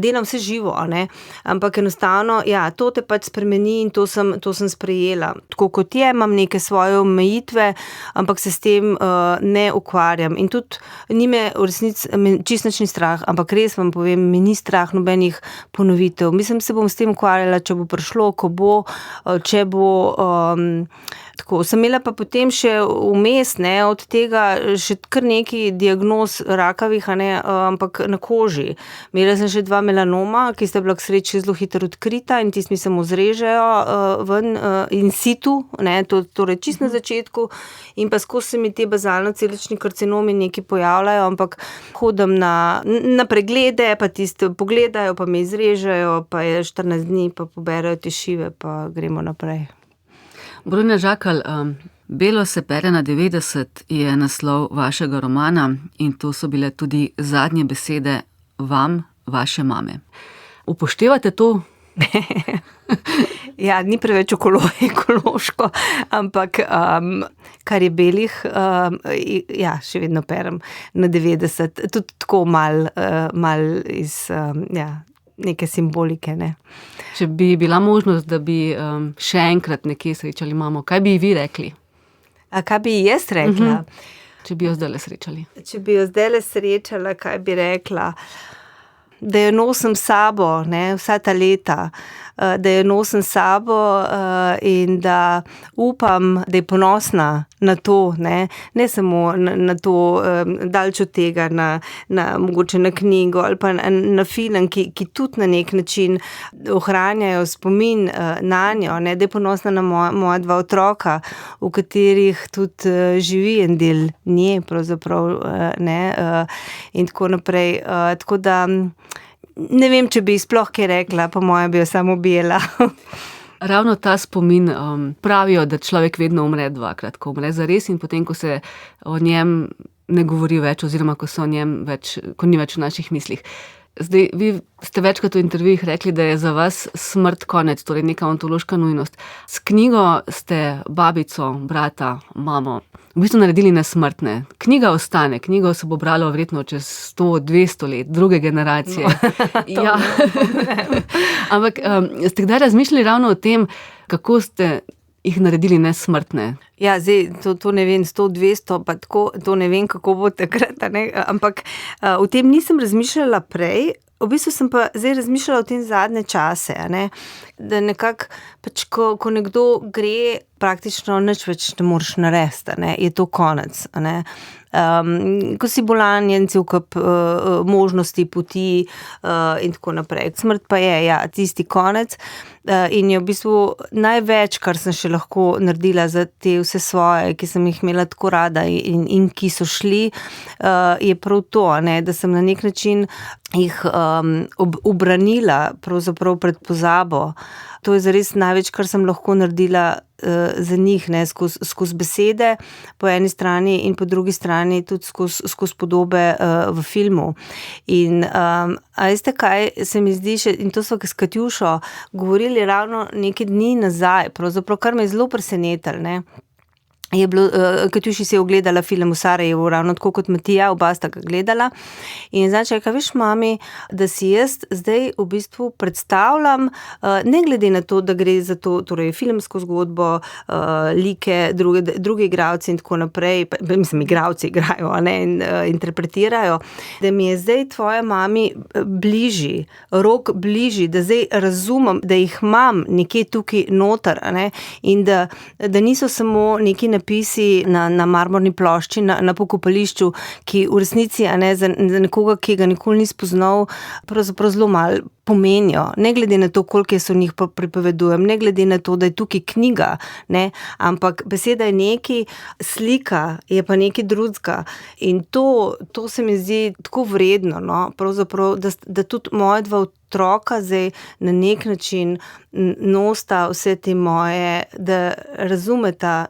Delam vse živo, a ne, ampak enostavno, to te pač spremeni in to sem sprejela. Tako kot je, imam neke svoje omejitve, ampak se s tem ne ukvarjam. In tudi ni me v resnici čisto nič ni strah, ampak res vam povem, mi ni strah nobenih ponovitev. Mislim, se bom s tem ukvarjala, če bo prišlo, ko bo, če bo tako. Sem imela pa potem še vmes, ne, od tega še kar nekaj diagnoz rakavih, a ne, ampak na koži. Imela sem še 2 melanoma, ki sta bila k sreči zelo hitro odkrita in tisti mi se zrežejo ven in situ, ne, torej čisto na začetku in pa skozi se mi te bazalno-celični karcinomi nekaj pojavljajo, ampak hodim na preglede, pa tisto pogledajo, pa me izrežejo, pa je 14 dni, pa poberajo te šive, pa gremo naprej. Brunja Žakelj, Belo se pere na 90 je naslov vašega romana in to so bile tudi zadnje besede vam, vaše mame. Upoštevate to? Ni preveč ekološko, ampak kar je belih, še vedno perem na 90, tudi tako mal iz, neke simbolike, ne. Če bi bila možnost, da bi še enkrat nekje srečali mamo, kaj bi ji vi rekli? A kaj bi ji jaz rekla? Če bi jo zdajle srečali. Če bi jo zdajle srečala, kaj bi rekla? da jo nosim s sabo, ne, vsa ta leta, da jo nosim s sabo in da upam, da je ponosna na to, ne samo na to, daleč od tega, mogoče na knjigo ali pa na film, ki tudi na nek način ohranjajo spomin nanjo, ne, da je ponosna na moja dva otroka, v katerih tudi živi en del nje pravzaprav, ne, in tako naprej, tako da ne vem, če bi sploh kaj rekla, po moje bi jo samo objela. Ravno ta spomin, pravijo, da človek vedno umre dvakrat, ko umre zares in potem, ko se o njem ne govori več oziroma ko se o njem ko ni več v naših mislih. Zdaj, vi ste večkrat v intervjujih rekli, da je za vas smrt konec, torej neka ontološka nujnost. S knjigo ste babico, brata, mamo v bistvu naredili nesmrtne. Knjiga ostane, knjigo se bo bralo verjetno čez 100-200 let, druge generacije. Ja. Ampak ste kdaj razmišljali ravno o tem, kako ste jih naredili nesmrtne? Ja, zdaj, to ne vem, 100-200, pa tako, to ne vem, kako bo takrat, ne, ampak o tem nisem razmišljala prej, v bistvu sem pa zdaj razmišljala o tem zadnje čase, ne, da nekako, pač ko nekdo gre, praktično nič več ne moreš narediti, ne, je to konec, ne. Ko si bolan, je cel kup možnosti, poti in tako naprej. Smrt pa je, ja, tisti konec in je v bistvu največ, kar sem še lahko naredila za te vse svoje, ki sem jih imela tako rada in ki so šli, je prav to, ne, da sem na nek način jih ubranila pravzaprav pred pozabo. To je zares največ, kar sem lahko naredila za njih, ne, skozi besede po eni strani in po drugi strani tudi skozi podobe v filmu. In a veste kaj, se mi zdi še, in to so s Katjušo govorili ravno nekaj dni nazaj, pravzaprav kar me je zelo presenetilo, ne. Je bilo, Katjuši si je ogledala film v Sarajevu, ravno tako kot Matija, oba sta ga gledala. In zdaj rekel, veš, mami, da si jaz zdaj v bistvu predstavljam, ne glede na to, da gre za to, torej filmsko zgodbo, like, drugi igralci in tako naprej, mislim, igralci igrajo, ne, in interpretirajo, da mi je zdaj tvoja mami bližji, Rok bližji, da zdaj razumem, da jih imam nekje tukaj noter, ne, in da niso samo neki napisi na marmorni plošči na pokopališču, ki v resnici, a ne, za nekoga, ki ga nikoli ni spoznal, pravzaprav zelo malo pomenijo, ne glede na to, koliko jaz o njih pa pripovedujem, ne glede na to, da je tukaj knjiga, ne, ampak beseda je nekaj, slika je pa nekaj drugega in to se mi zdi tako vredno, no, pravzaprav, da tudi moja dva otroka zdaj na nek način nosita vse te moje, da razumeta,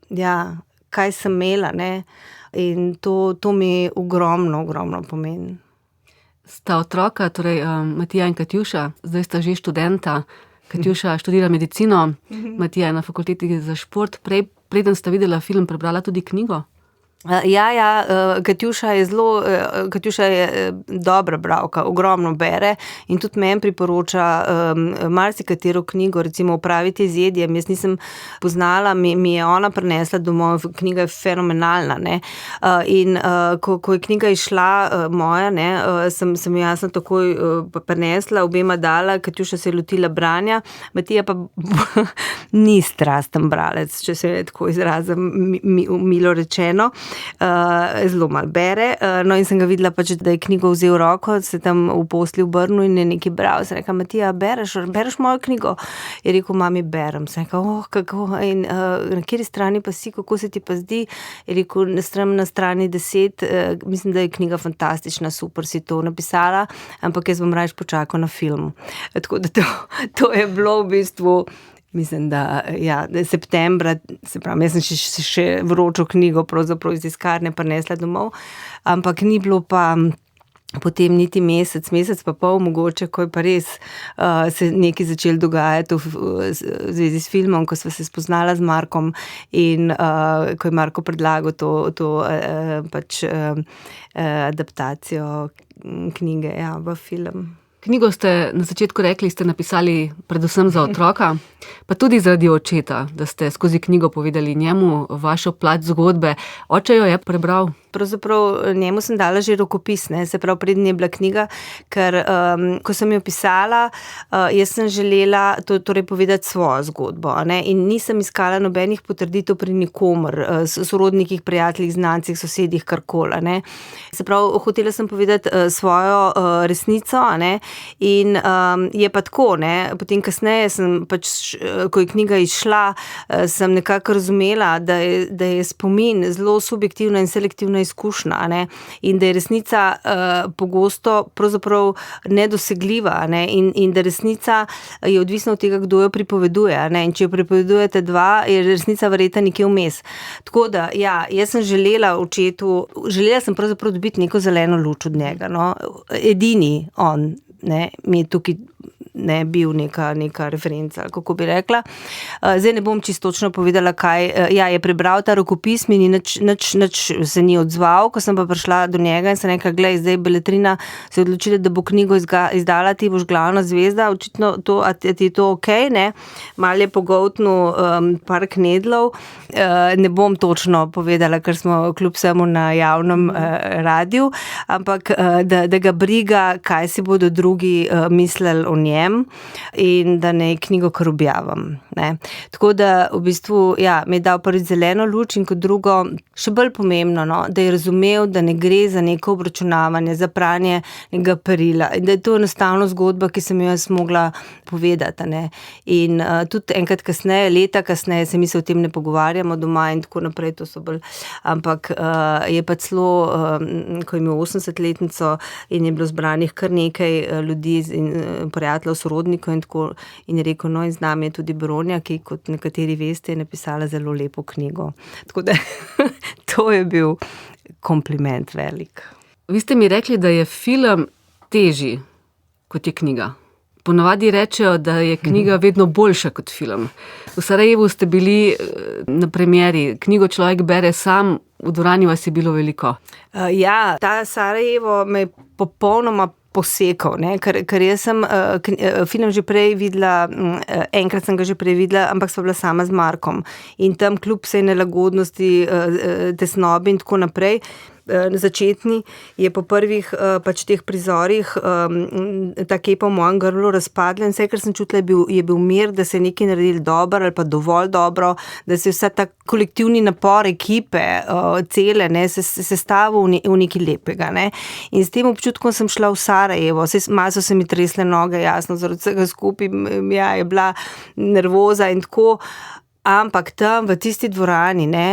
ja, kaj sem imela, ne, in to mi ogromno pomeni. Sta otroka, torej Matija in Katjuša, zdaj sta že študenta. Katjuša študira medicino, Matija je na fakulteti za šport. Preden sta videla film, prebrala tudi knjigo? Ja, Katjuša je dobra bralka, ogromno bere in tudi meni priporoča marsikatero knjigo, recimo Opraviti z jedjem, jaz nisem poznala, mi je ona prinesla domov, knjiga je fenomenalna, ne, in ko je knjiga izšla moja, ne, sem jo jasno takoj prinesla, obema dala, Katjuša se je lotila branja, Matija pa ni strasten bralec, če se tako izrazim, milo rečeno. Zelo malo bere, no in sem ga videla pač, da je knjigo vzel v roko, se tam v posli obrnil in je nekaj bral, sem rekla, Matija, bereš mojo knjigo? Je rekel, mami, berem, sem rekla, kako, in na kateri strani pa si, kako se ti pa zdi? Je rekel, na strani 10, mislim, da je knjiga fantastična, super si to napisala, ampak jaz bom raje počakal na film. Tako da to je bilo v bistvu, mislim, da septembra, se pravi, jaz sem še vročo knjigo pravzaprav iz tiskarne prinesla domov, ampak ni bilo pa potem niti mesec pa pol mogoče, ko je pa res se nekaj začelo dogajati v zvezi s filmom, ko sva se spoznala z Markom in ko je Marko predlagal to pač adaptacijo knjige, ja, v film. Knjigo ste na začetku rekli, ste napisali predvsem za otroka, pa tudi zaradi očeta, da ste skozi knjigo povedali njemu vašo plat zgodbe. Oče jo je prebral? Pravzaprav njemu sem dala že rokopis, ne, se pravi, preden je bila knjiga, ker ko sem jo pisala, jaz sem želela torej povedati svojo zgodbo, ne, in nisem iskala nobenih potrditev pri nikomer, sorodnikih, prijateljih, znancih, sosedih, karkoli, ne. Se pravi, hotela sem povedati svojo resnico, ne, in je pa tako, ne, potem kasneje sem pač, ko je knjiga izšla, sem nekako razumela, da je spomin zelo subjektivna in selektivna izkušnja, ne, in da je resnica pogosto pravzaprav nedosegljiva, ne, in da resnica je odvisna od tega, kdo jo pripoveduje, ne, in če jo pripovedujete dva, je resnica verjetno nekje vmes. Tako da, ja, jaz sem želela sem pravzaprav dobiti neko zeleno luč od njega, no, edini on, ne, mi je tukaj ne bil neka referenca, kako bi rekla. Zdaj ne bom čisto točno povedala, kaj, ja, je prebral ta rokopis, mi ni nič se ni odzval, ko sem pa prišla do njega in sem rekla, glej, zdaj Beletrina se je odločila, da bo knjigo izdala, ti boš glavna zvezda, očitno to, a ti je to okej, ne? Malo je pogoltnil par knedlov, ne bom točno povedala, ker smo kljub vsemu na javnem radiju, ampak da ga briga, kaj si bodo drugi mislili o njem, in da ne knjigo kar objavam, ne. Tako da v bistvu, ja, mi je dal prvič zeleno luč in kot drugo, še bolj pomembno, no, da je razumel, da ne gre za neko obračunavanje, za pranje nekega perila in da je to enostavno zgodba, ki sem jo jaz mogla povedati, ne. In tudi enkrat kasneje, leta kasneje, se mi se o tem ne pogovarjamo doma in tako naprej, to so bolj, ampak je pa celo, ko je imel 80-letnico in je bilo zbranih kar nekaj ljudi in prijateljev, sorodnikov in tako, in je rekel, no, in z nami je tudi Bronja, ki, kot nekateri veste, je napisala zelo lepo knjigo. Tako da to je bil kompliment velik. Vi ste mi rekli, da je film težji, kot je knjiga. Ponavadi rečejo, da je knjiga vedno boljša kot film. V Sarajevu ste bili na premieri, knjigo človek bere sam, v dvorani vas je bilo veliko. Ja, ta Sarajevo me je popolnoma posekal, ne, ker jaz sem film že prej videla, enkrat sem ga že prej videla, ampak sva bila sama z Markom. In tam kljub vsej nelagodnosti, tesnobi in tako naprej, začetni, je po prvih pač teh prizorih ta kepa v mojem grlu razpadla in vse, kar sem čutila, je bil mir, da se je nekaj naredilo dobro ali pa dovolj dobro, da se je vsa ta kolektivni napor ekipe cele, ne, se stavil v nekaj lepega, ne. In s tem občutkom sem šla v Sarajevo, malo so se mi tresle noge, jasno, zaradi vsega skupaj, ja, je bila nervoza in tako, ampak tam v tisti dvorani, ne,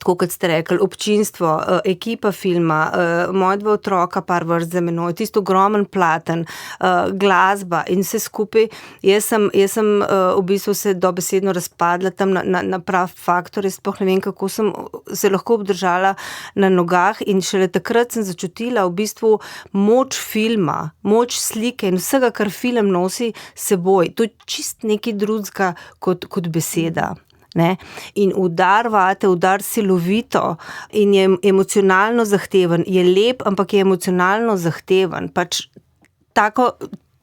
tako kot ste rekli, občinstvo, ekipa filma, moja dva otroka, par vrst za menoj, tisto ogromen platen, glasba in vse skupaj. Jaz sem v bistvu se dobesedno razpadla tam na prav faktor, jaz sploh ne vem, kako sem se lahko obdržala na nogah in šele takrat sem začutila v bistvu moč filma, moč slike in vsega, kar film nosi seboj. To je čist nekaj drugega kot beseda. Ne? In udar vate, udar silovito in je emocionalno zahteven, je lep, ampak je emocionalno zahteven. Pač tako,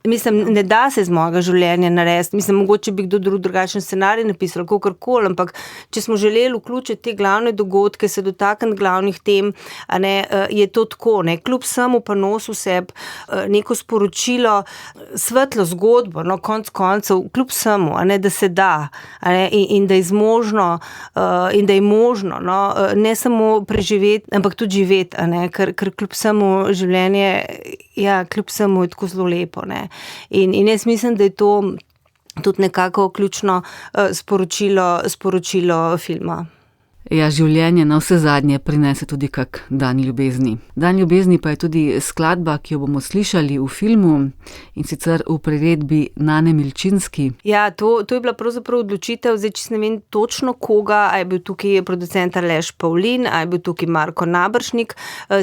mislim, ne da se z mojega življenja narediti, mislim, mogoče bi kdo drugačen scenarij napisal, kakorkoli, ampak če smo želeli vključiti te glavne dogodke, se dotakniti glavnih tem, a ne, je to tako, ne, kljub vsemu pa nosi v sebi neko sporočilo, svetlo zgodbo, no, konec koncev, kljub vsemu, a ne, da se da, a ne, in da je zmožno, in da je možno, no, ne samo preživeti, ampak tudi živeti, a ne, ker kljub vsemu življenje, ja, kljub vsemu je tako zelo lepo, ne. In jaz mislim, da je to tudi nekako ključno sporočilo filma. Ja, življenje na vse zadnje prinese tudi kak dan ljubezni. Dan ljubezni pa je tudi skladba, ki jo bomo slišali v filmu, in sicer v priredbi Nane Milčinski. Ja, to je bila pravzaprav odločitev, zdaj čisto ne vem točno koga, a je bil tukaj producent Aleš Pavlin, a je bil tukaj Marko Naberšnik.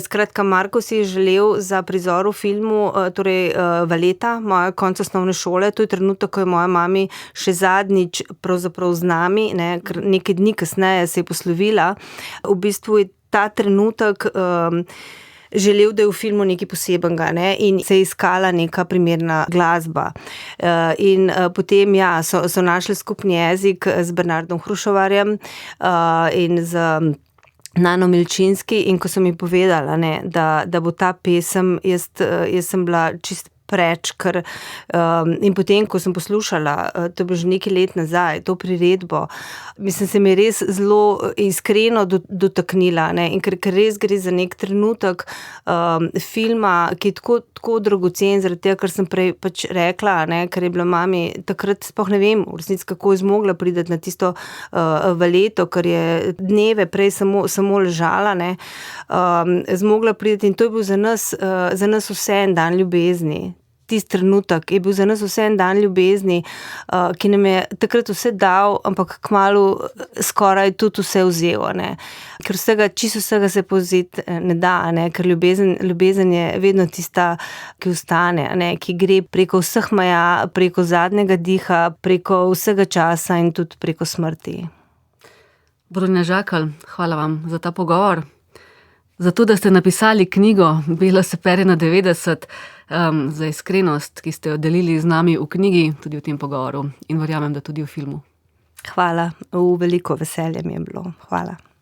Skratka, Marko si je želel za prizor v filmu, torej Valeta, moja konec osnovne šole, to je trenutek, ko je moja mami še zadnjič pravzaprav z nami, ne, ker nekaj dni kasneje se je poslovila. V bistvu je ta trenutek želel, da je v filmu nekaj posebenega, ne, in se je iskala neka primerna glasba. In potem, ja, so našli skupni jezik z Bernardom Hrušovarjem, in z Nano Milčinski, in ko so mi povedala, ne, da bo ta pesem, jaz sem bila čisto preč, ker in potem, ko sem poslušala, to je bilo že nekaj let nazaj, to priredbo, mislim, se mi je res zelo iskreno dotaknila, ne, in ker res gre za nek trenutek filma, ki je tako dragocen, zaradi tega, ker sem prej pač rekla, ne, ker je bila mami takrat, sploh ne vem, v resnici, kako je zmogla priti na tisto valeto, ker je dneve prej samo ležala, ne, zmogla priti, in to je bil za nas vse en dan ljubezni. Tisti trenutek je bil za nas vse en dan ljubezni, ki nam je takrat vse dal, ampak kmalu skoraj tudi vse vzel, ne. Ker čisto vsega se povzeti ne da, ne, ker ljubezen je vedno tista, ki ostane, ne, ki gre preko vseh meja, preko zadnjega diha, preko vsega časa in tudi preko smrti. Brunja Žakelj, hvala vam za ta pogovor. Za to, da ste napisali knjigo Belo se pere na 90, za iskrenost, ki ste jo delili z nami v knjigi, tudi v tem pogovoru, in verjamem, da tudi v filmu. Hvala, v veliko veselje mi je bilo. Hvala.